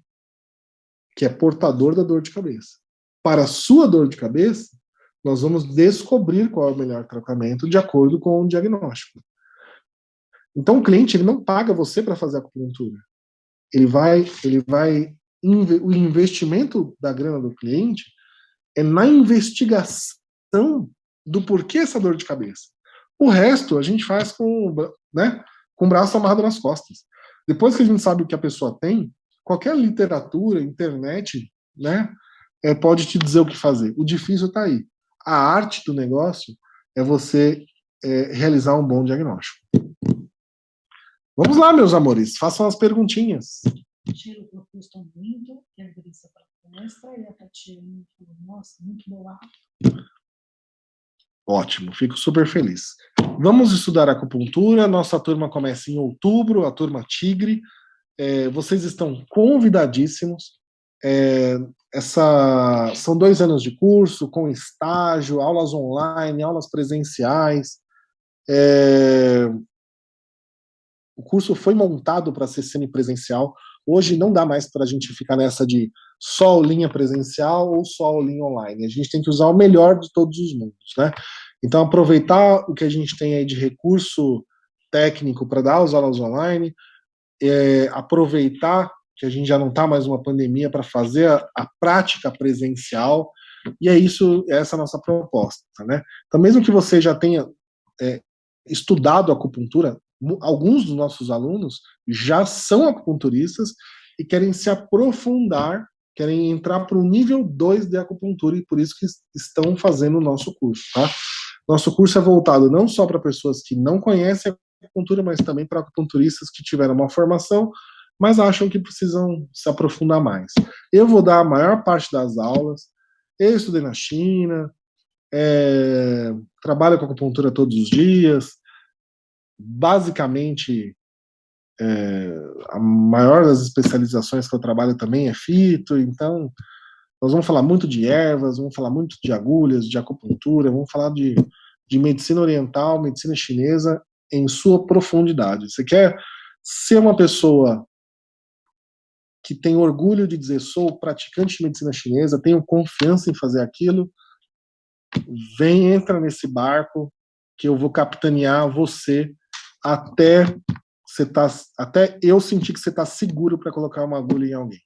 que é portador da dor de cabeça. Para a sua dor de cabeça, nós vamos descobrir qual é o melhor tratamento de acordo com o diagnóstico. Então o cliente ele não paga você para fazer acupuntura. O investimento da grana do cliente é na investigação do porquê essa dor de cabeça. O resto a gente faz com o braço amarrado nas costas. Depois que a gente sabe o que a pessoa tem, qualquer literatura, internet, né, pode te dizer o que fazer. O difícil está aí. A arte do negócio é você realizar um bom diagnóstico. Vamos lá, meus amores, façam as perguntinhas. O Tilo gostou muito, que agradeça para a palestra, e a Tatiana falou, nossa, muito boa. Ótimo, fico super feliz. Vamos estudar acupuntura, nossa turma começa em outubro, a turma Tigre. Vocês estão convidadíssimos. São 2 anos de curso, com estágio, aulas online, aulas presenciais. O curso foi montado para ser semipresencial. Hoje não dá mais para a gente ficar nessa de só aulinha presencial ou só aulinha online. A gente tem que usar o melhor de todos os mundos, né? Então, aproveitar o que a gente tem aí de recurso técnico para dar as aulas online, aproveitar que a gente já não está mais numa pandemia para fazer a prática presencial, e essa é a nossa proposta, né? Então, mesmo que você já tenha estudado acupuntura, alguns dos nossos alunos já são acupunturistas e querem se aprofundar, querem entrar para o nível 2 de acupuntura e por isso que estão fazendo o nosso curso, tá? Nosso curso é voltado não só para pessoas que não conhecem a acupuntura, mas também para acupunturistas que tiveram uma formação, mas acham que precisam se aprofundar mais. Eu vou dar a maior parte das aulas, eu estudei na China, trabalho com acupuntura todos os dias, basicamente a maior das especializações que eu trabalho também é fito, então nós vamos falar muito de ervas, vamos falar muito de agulhas, de acupuntura, vamos falar de medicina oriental, medicina chinesa em sua profundidade. Você quer ser uma pessoa que tem orgulho de dizer sou praticante de medicina chinesa, tenho confiança em fazer aquilo, entra nesse barco que eu vou capitanear você até eu sentir que você está seguro para colocar uma agulha em alguém.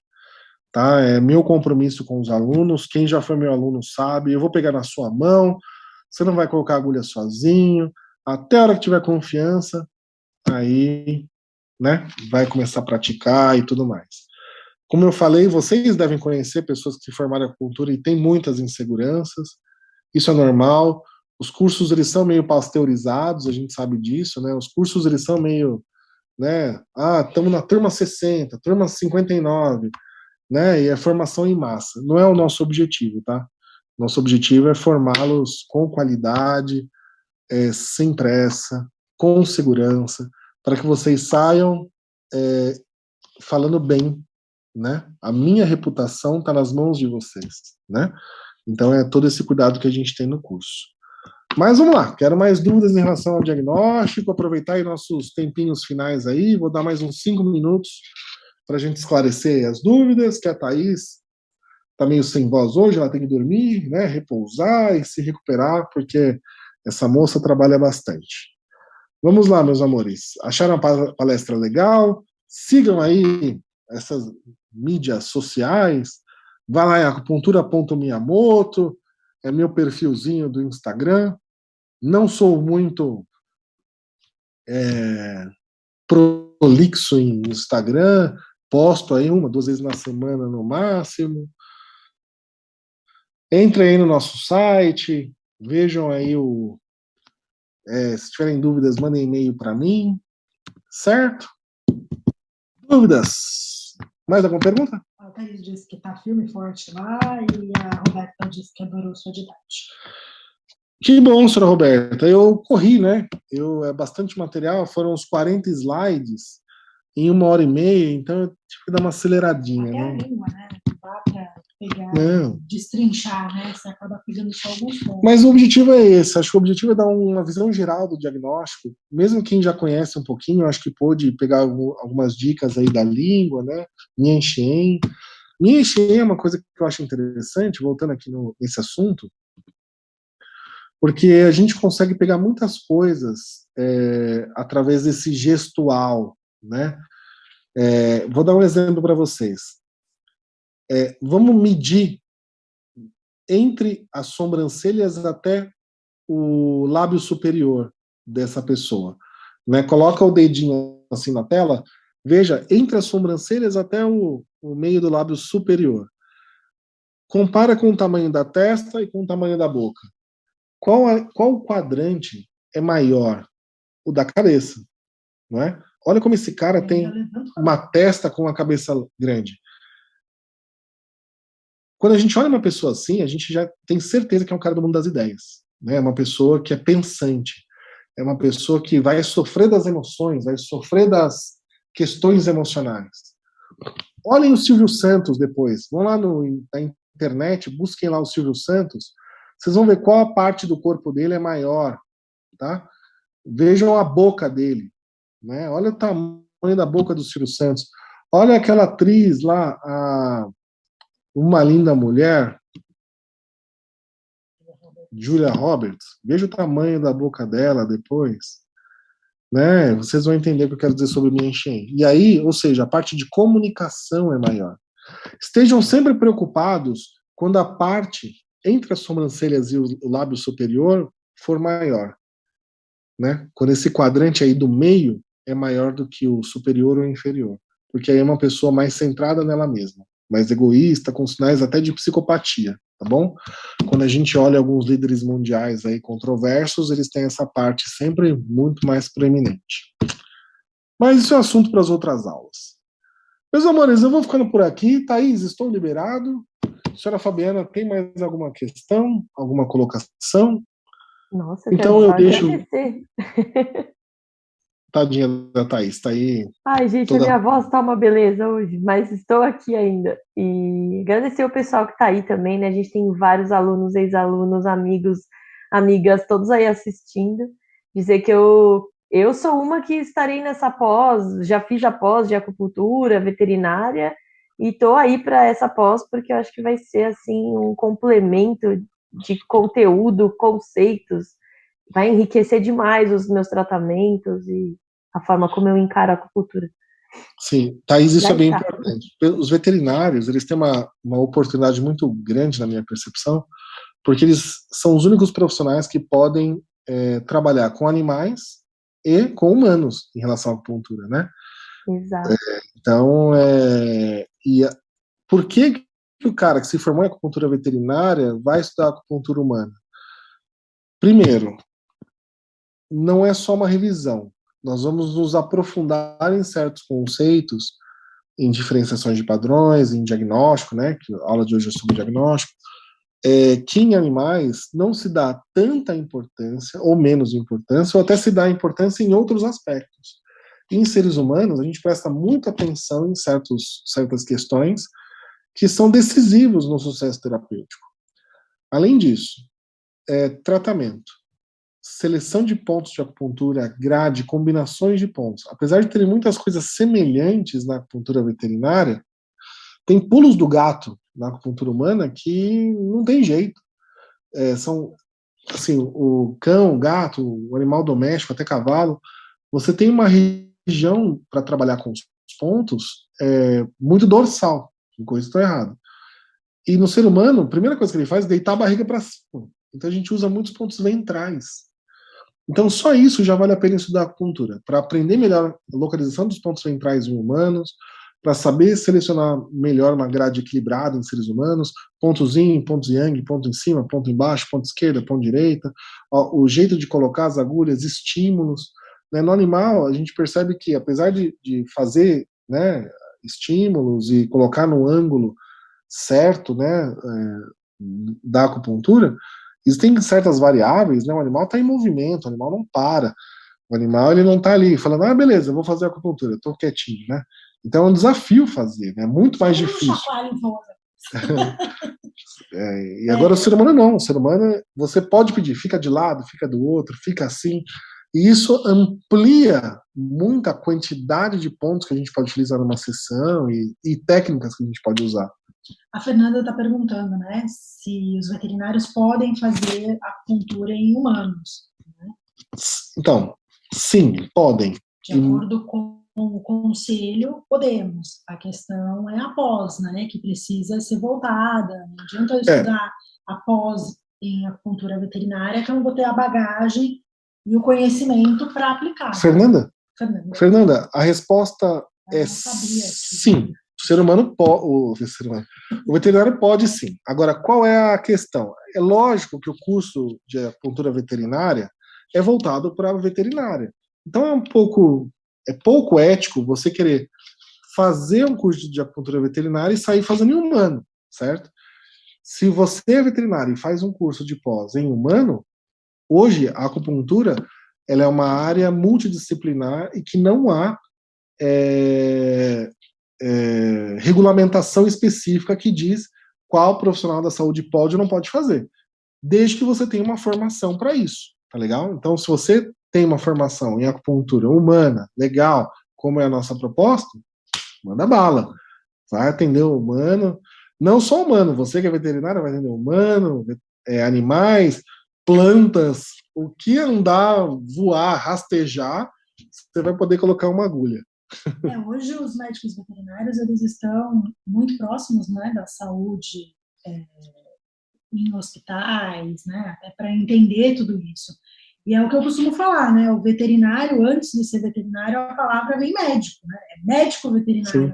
tá? É meu compromisso com os alunos. Quem já foi meu aluno sabe, eu vou pegar na sua mão, você não vai colocar a agulha sozinho, até a hora que tiver confiança, aí, né, vai começar a praticar e tudo mais. Como eu falei, vocês devem conhecer pessoas que se formaram em acupuntura e têm muitas inseguranças, isso é normal. Os cursos, eles são meio pasteurizados, a gente sabe disso, né? Os cursos, eles são meio, né? Ah, estamos na turma 60, turma 59, né? E é formação em massa. Não é o nosso objetivo, tá? Nosso objetivo é formá-los com qualidade, sem pressa, com segurança, para que vocês saiam é, falando bem, né? A minha reputação está nas mãos de vocês, né? Então é todo esse cuidado que a gente tem no curso. Mas vamos lá, quero mais dúvidas em relação ao diagnóstico, aproveitar aí nossos tempinhos finais aí, vou dar mais uns 5 minutos para a gente esclarecer as dúvidas, que a Thaís está meio sem voz hoje, ela tem que dormir, né, repousar e se recuperar, porque essa moça trabalha bastante. Vamos lá, meus amores. Acharam a palestra legal? Sigam aí essas mídias sociais. Vá lá em acupuntura.miyamoto, é meu perfilzinho do Instagram. Não sou muito prolixo em Instagram, posto aí 1, 2 vezes na semana no máximo. Entrem aí no nosso site, vejam aí se tiverem dúvidas, mandem e-mail para mim, certo? Dúvidas? Mais alguma pergunta? A Thaís disse que está firme e forte lá e a Roberta disse que adorou sua didática. Que bom, senhora Roberta. Eu corri, né? É bastante material, foram uns 40 slides em 1h30, então eu tive que dar uma aceleradinha. Até né? A língua, né? Não dá para pegar, destrinchar, né? Você acaba pegando só alguns pontos. Mas o objetivo é esse, acho que o objetivo é dar uma visão geral do diagnóstico, mesmo quem já conhece um pouquinho, acho que pôde pegar algumas dicas aí da língua, né? Minha Shen. Minha Shen é uma coisa que eu acho interessante, voltando aqui nesse assunto, porque a gente consegue pegar muitas coisas através desse gestual, né? Vou dar um exemplo para vocês. Vamos medir entre as sobrancelhas até o lábio superior dessa pessoa. Né? Coloca o dedinho assim na tela, veja, entre as sobrancelhas até o meio do lábio superior. Compara com o tamanho da testa e com o tamanho da boca. Qual quadrante é maior? O da cabeça, não é? Olha como esse cara tem uma testa com uma cabeça grande. Quando a gente olha uma pessoa assim, a gente já tem certeza que é um cara do mundo das ideias. Né? É uma pessoa que é pensante. É uma pessoa que vai sofrer das emoções, vai sofrer das questões emocionais. Olhem o Silvio Santos depois. Vão lá na internet, busquem lá o Silvio Santos. Vocês vão ver qual a parte do corpo dele é maior. Tá? Vejam a boca dele. Né? Olha o tamanho da boca do Silvio Santos. Olha aquela atriz lá, Uma Linda Mulher, Julia Roberts. Veja o tamanho da boca dela depois. Né? Vocês vão entender o que eu quero dizer sobre Mian Shen. E aí, ou seja, a parte de comunicação é maior. Estejam sempre preocupados quando a parte entre as sobrancelhas e o lábio superior for maior. Né? Quando esse quadrante aí do meio é maior do que o superior ou inferior. Porque aí é uma pessoa mais centrada nela mesma, mais egoísta, com sinais até de psicopatia, tá bom? Quando a gente olha alguns líderes mundiais aí controversos, eles têm essa parte sempre muito mais proeminente. Mas isso é assunto para as outras aulas. Meus amores, eu vou ficando por aqui. Thaís, estou liberado. Senhora Fabiana, tem mais alguma questão? Alguma colocação? Nossa, eu então quero só eu deixo. Agradecer. Tadinha da Thaís, tá aí. Ai, gente, a minha voz tá uma beleza hoje, mas estou aqui ainda. E agradecer o pessoal que tá aí também, né? A gente tem vários alunos, ex-alunos, amigos, amigas, todos aí assistindo. Dizer que eu sou uma que estarei nessa pós, já fiz a pós de acupuntura, veterinária, e tô aí para essa pós porque eu acho que vai ser, assim, um complemento de conteúdo, conceitos, vai enriquecer demais os meus tratamentos e a forma como eu encaro a acupuntura. Sim, Thaís, isso é Já bem está. importante. Os veterinários, eles têm uma oportunidade muito grande, na minha percepção, porque eles são os únicos profissionais que podem trabalhar com animais e com humanos em relação à acupuntura, né? Exato. Então, por que o cara que se formou em acupuntura veterinária vai estudar acupuntura humana? Primeiro, não é só uma revisão. Nós vamos nos aprofundar em certos conceitos, em diferenciações de padrões, em diagnóstico, né? Que a aula de hoje é sobre diagnóstico. Que em animais não se dá tanta importância, ou menos importância, ou até se dá importância em outros aspectos. Em seres humanos, a gente presta muita atenção em certas questões que são decisivos no sucesso terapêutico. Além disso, tratamento, seleção de pontos de acupuntura, grade, combinações de pontos. Apesar de terem muitas coisas semelhantes na acupuntura veterinária, tem pulos do gato na acupuntura humana que não tem jeito. São, assim, o cão, o gato, o animal doméstico, até cavalo, você tem uma região para trabalhar com os pontos muito dorsal, coisa está errada. E no ser humano, a primeira coisa que ele faz é deitar a barriga para cima. Então a gente usa muitos pontos ventrais. Então só isso já vale a pena estudar acupuntura, para aprender melhor a localização dos pontos ventrais em humanos, para saber selecionar melhor uma grade equilibrada em seres humanos, pontos yin, pontos yang, ponto em cima, ponto embaixo, ponto esquerda, ponto direita, o jeito de colocar as agulhas, estímulos. Né? No animal, a gente percebe que, apesar de fazer, né, estímulos e colocar no ângulo certo, né, da acupuntura, existem certas variáveis, né, o animal está em movimento, o animal não para, o animal ele não está ali falando, beleza, eu vou fazer acupuntura, estou quietinho, né, então é um desafio fazer, né, é muito mais difícil. E agora o ser humano não, o ser humano você pode pedir, fica de lado, fica do outro, fica assim, e isso amplia muito a quantidade de pontos que a gente pode utilizar numa sessão e técnicas que a gente pode usar. A Fernanda está perguntando, né, se os veterinários podem fazer acupuntura em humanos. Né? Então, sim, podem. De acordo com o conselho, podemos. A questão é a pós, né, que precisa ser voltada. Não adianta eu estudar a pós em acupuntura veterinária, que eu não vou ter a bagagem e o conhecimento para aplicar. Fernanda, a resposta é sim. O ser humano pode, o veterinário pode sim. Agora, qual é a questão? É lógico que o curso de acupuntura veterinária é voltado para a veterinária. Então é pouco ético você querer fazer um curso de acupuntura veterinária e sair fazendo em humano, certo? Se você é veterinário e faz um curso de pós em humano, hoje a acupuntura ela é uma área multidisciplinar e que não há regulamentação específica que diz qual profissional da saúde pode ou não pode fazer, desde que você tenha uma formação para isso, tá legal? Então, se você tem uma formação em acupuntura humana, legal, como é a nossa proposta, manda bala, vai atender o humano, não só humano, você que é veterinário vai atender humano, animais, plantas, o que andar, voar, rastejar, você vai poder colocar uma agulha. Hoje os médicos veterinários eles estão muito próximos, né, da saúde em hospitais, né, até para entender tudo isso. E é o que eu costumo falar, né, o veterinário, antes de ser veterinário, a palavra vem médico, né, é médico veterinário. Sim.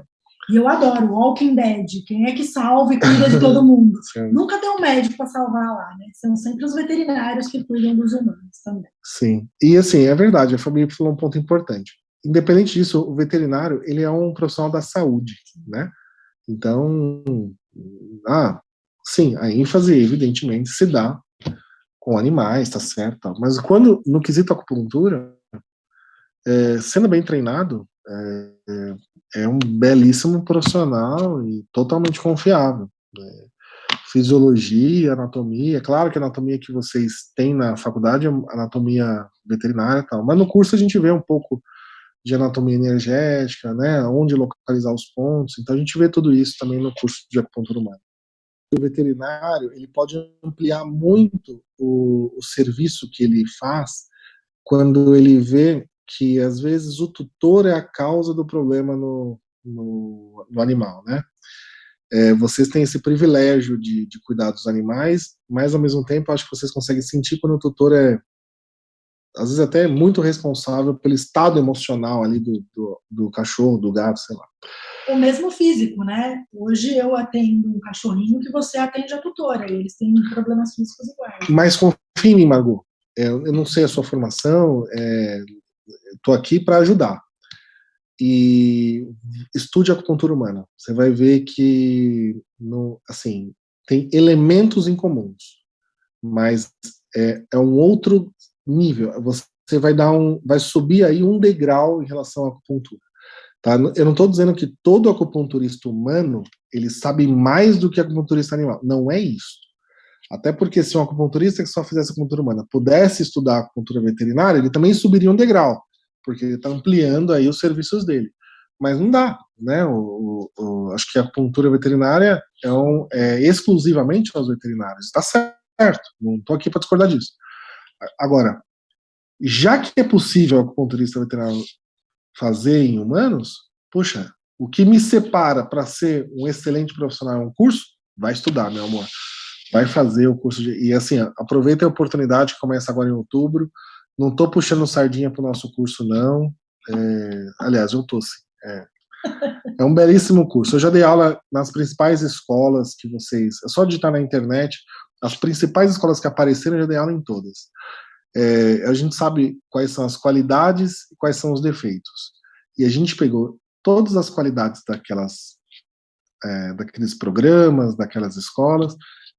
E eu adoro Walking Dead, quem é que salva e cuida de todo mundo? Sim. Nunca tem um médico para salvar lá, né? São sempre os veterinários que cuidam dos humanos também. Sim, e assim, é verdade, a Fabi falou um ponto importante. Independente disso, o veterinário, ele é um profissional da saúde, né? Então, sim, a ênfase, evidentemente, se dá com animais, tá certo, mas quando, no quesito acupuntura, sendo bem treinado, é um belíssimo profissional e totalmente confiável. Fisiologia, anatomia, claro que a anatomia que vocês têm na faculdade é anatomia veterinária e tal, mas no curso a gente vê um pouco de anatomia energética, né, onde localizar os pontos, então a gente vê tudo isso também no curso de acupuntura humana. O veterinário, ele pode ampliar muito o serviço que ele faz quando ele vê que às vezes o tutor é a causa do problema no animal, né? Vocês têm esse privilégio de cuidar dos animais, mas ao mesmo tempo acho que vocês conseguem sentir quando o tutor às vezes até muito responsável pelo estado emocional ali do cachorro, do gato, sei lá. O mesmo físico, né? Hoje eu atendo um cachorrinho que você atende a tutora, e eles têm problemas físicos iguais. Mas confia em mim, Margot. Eu não sei a sua formação, estou aqui para ajudar. E estude a acupuntura humana. Você vai ver que, assim, tem elementos em comuns, mas é um outro nível. Você vai subir aí um degrau em relação à acupuntura. Tá? Eu não estou dizendo que todo acupunturista humano ele sabe mais do que acupunturista animal. Não é isso. Até porque se um acupunturista que só fizesse acupuntura humana pudesse estudar acupuntura veterinária, ele também subiria um degrau, porque ele está ampliando aí os serviços dele. Mas não dá, né? Acho que a acupuntura veterinária é exclusivamente aos veterinários. Está certo, não estou aqui para discordar disso. Agora, já que é possível o acupunturista veterinário fazer em humanos, puxa, o que me separa para ser um excelente profissional em um curso? Vai estudar, meu amor. Vai fazer o curso e assim, aproveita a oportunidade que começa agora em outubro. Não estou puxando sardinha para o nosso curso, não. Aliás, eu tô sim. É um belíssimo curso. Eu já dei aula nas principais escolas que vocês. É só digitar na internet. As principais escolas que apareceram, eu já dei aula em todas. A gente sabe quais são as qualidades e quais são os defeitos. E a gente pegou todas as qualidades daqueles programas, daquelas escolas,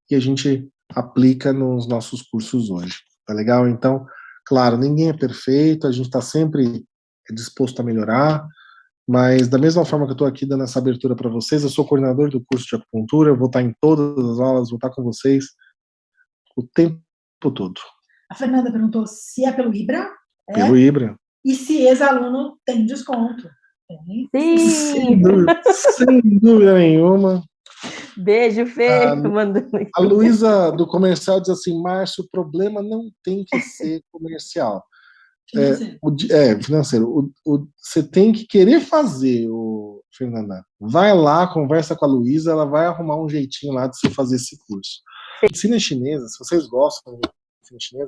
e a gente aplica nos nossos cursos hoje. Tá legal? Então, claro, ninguém é perfeito, a gente está sempre disposto a melhorar, mas da mesma forma que eu estou aqui dando essa abertura para vocês, eu sou coordenador do curso de acupuntura, eu vou estar em todas as aulas, vou estar com vocês o tempo todo. A Fernanda perguntou se é pelo Ibra. Pelo Ibra. E se ex-aluno tem desconto. Sim! Sem dúvida nenhuma. Beijo, Fê. A Luísa do comercial diz assim: Márcio, o problema não tem que ser comercial. Financeiro. Você tem que querer fazer, Fernanda. Vai lá, conversa com a Luísa, ela vai arrumar um jeitinho lá de você fazer esse curso. Medicina chinesa, se vocês gostam de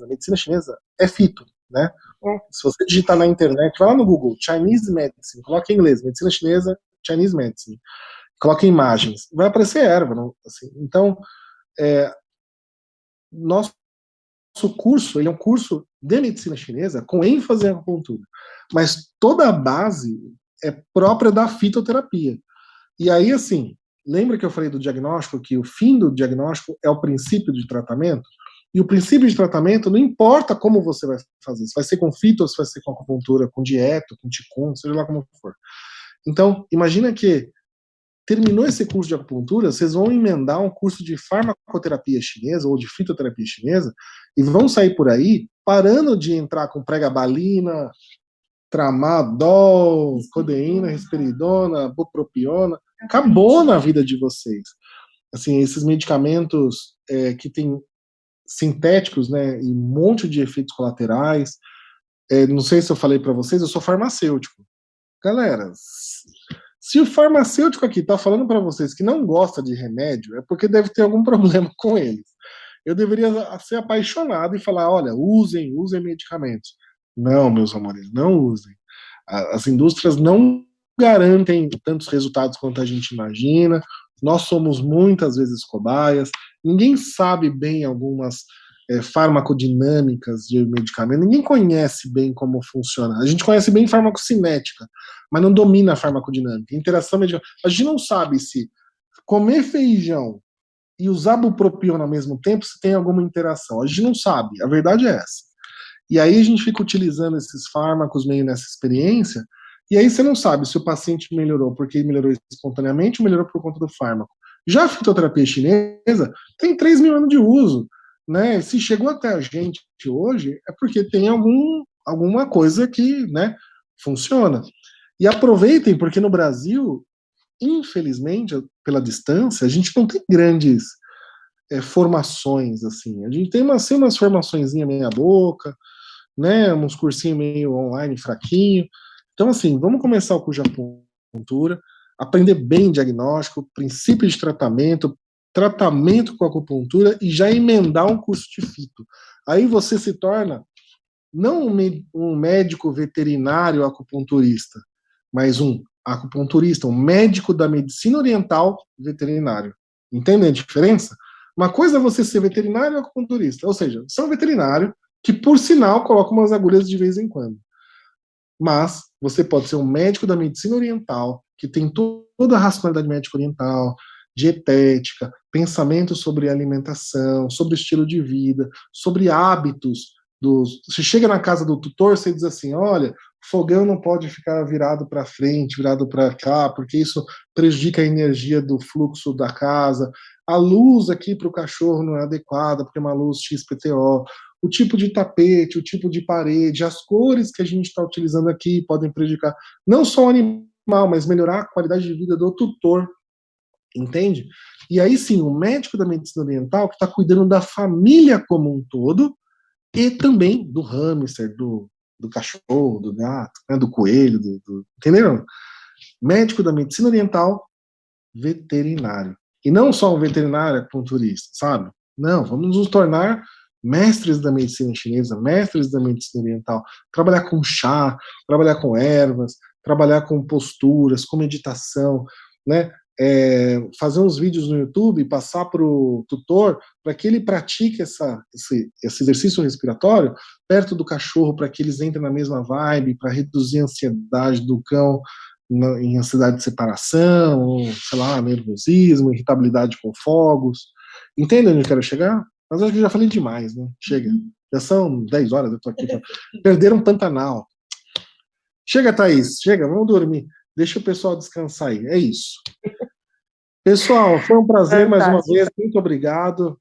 medicina chinesa é fito, né? Se você digitar na internet, vai lá no Google, Chinese Medicine, coloca em inglês, medicina chinesa, Chinese Medicine, coloca imagens, vai aparecer erva, não, assim. Então, nosso curso, ele é um curso de medicina chinesa com ênfase em acupuntura, mas toda a base é própria da fitoterapia. E aí, assim, lembra que eu falei do diagnóstico, que o fim do diagnóstico é o princípio de tratamento? E o princípio de tratamento não importa como você vai fazer, se vai ser com fito ou se vai ser com acupuntura, com dieta, com ticum, seja lá como for. Então, imagina que terminou esse curso de acupuntura, vocês vão emendar um curso de farmacoterapia chinesa ou de fitoterapia chinesa e vão sair por aí parando de entrar com pregabalina, tramadol, codeína, risperidona, bupropiona. Acabou na vida de vocês. Assim, esses medicamentos que têm sintéticos, né, e um monte de efeitos colaterais. Não sei se eu falei para vocês, eu sou farmacêutico. Galera, se o farmacêutico aqui está falando para vocês que não gosta de remédio, é porque deve ter algum problema com eles. Eu deveria ser apaixonado e falar, olha, usem medicamentos. Não, meus amores, não usem. As indústrias não garantem tantos resultados quanto a gente imagina. Nós somos muitas vezes cobaias. Ninguém sabe bem algumas farmacodinâmicas de medicamento. Ninguém conhece bem como funciona. A gente conhece bem farmacocinética, mas não domina a farmacodinâmica. Interação medicamentosa. A gente não sabe se comer feijão e usar bupropiona ao mesmo tempo se tem alguma interação. A gente não sabe. A verdade é essa. E aí a gente fica utilizando esses fármacos meio nessa experiência, e aí você não sabe se o paciente melhorou porque melhorou espontaneamente ou melhorou por conta do fármaco. Já a fitoterapia chinesa tem 3 mil anos de uso, né? Se chegou até a gente hoje, é porque tem alguma coisa que, né, funciona. E aproveitem, porque no Brasil, infelizmente, pela distância, a gente não tem grandes formações, assim. A gente tem umas formaçõezinhas meia boca, né? Uns cursinhos meio online, fraquinho. Então, assim, vamos começar o curso de acupuntura, aprender bem diagnóstico, princípio de tratamento, tratamento com acupuntura e já emendar um curso de fito. Aí você se torna não um médico veterinário acupunturista, mas um acupunturista, um médico da medicina oriental veterinário. Entendem a diferença? Uma coisa é você ser veterinário e acupunturista, ou seja, você é um veterinário que, por sinal, coloca umas agulhas de vez em quando. Mas você pode ser um médico da medicina oriental, que tem toda a racionalidade médica oriental, dietética, pensamento sobre alimentação, sobre estilo de vida, sobre hábitos. Você chega na casa do tutor, você diz assim, olha, o fogão não pode ficar virado para frente, virado para cá, porque isso prejudica a energia do fluxo da casa. A luz aqui para o cachorro não é adequada, porque é uma luz XPTO. O tipo de tapete, o tipo de parede, as cores que a gente está utilizando aqui podem prejudicar não só o animal, mas melhorar a qualidade de vida do tutor, entende? E aí sim, o médico da medicina oriental que está cuidando da família como um todo e também do hamster, do cachorro, do gato, né, do coelho, entenderam? Médico da medicina oriental, veterinário. E não só um veterinário acupunturista, sabe? Não, vamos nos tornar mestres da medicina chinesa, mestres da medicina oriental, trabalhar com chá, trabalhar com ervas, trabalhar com posturas, com meditação, né? Fazer uns vídeos no YouTube, passar para o tutor, para que ele pratique esse exercício respiratório perto do cachorro, para que eles entrem na mesma vibe, para reduzir a ansiedade do cão em ansiedade de separação, ou, sei lá, nervosismo, irritabilidade com fogos. Entende onde eu quero chegar? Mas acho que eu já falei demais, né? Chega. Já são 10 horas, eu tô aqui. Perderam Pantanal. Chega, Thaís. Chega, vamos dormir. Deixa o pessoal descansar aí. É isso. Pessoal, foi um prazer mais uma vez. Muito obrigado.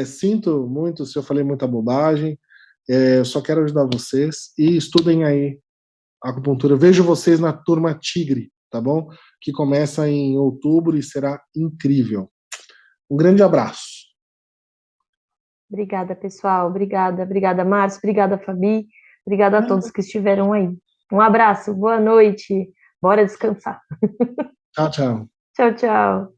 Sinto muito se eu falei muita bobagem. Eu só quero ajudar vocês. E estudem aí acupuntura. Vejo vocês na turma Tigre, tá bom? Que começa em outubro e será incrível. Um grande abraço. Obrigada, pessoal. Obrigada, Márcio. Obrigada, Fabi. Obrigada a todos que estiveram aí. Um abraço, boa noite. Bora descansar. Tchau, tchau. Tchau, tchau.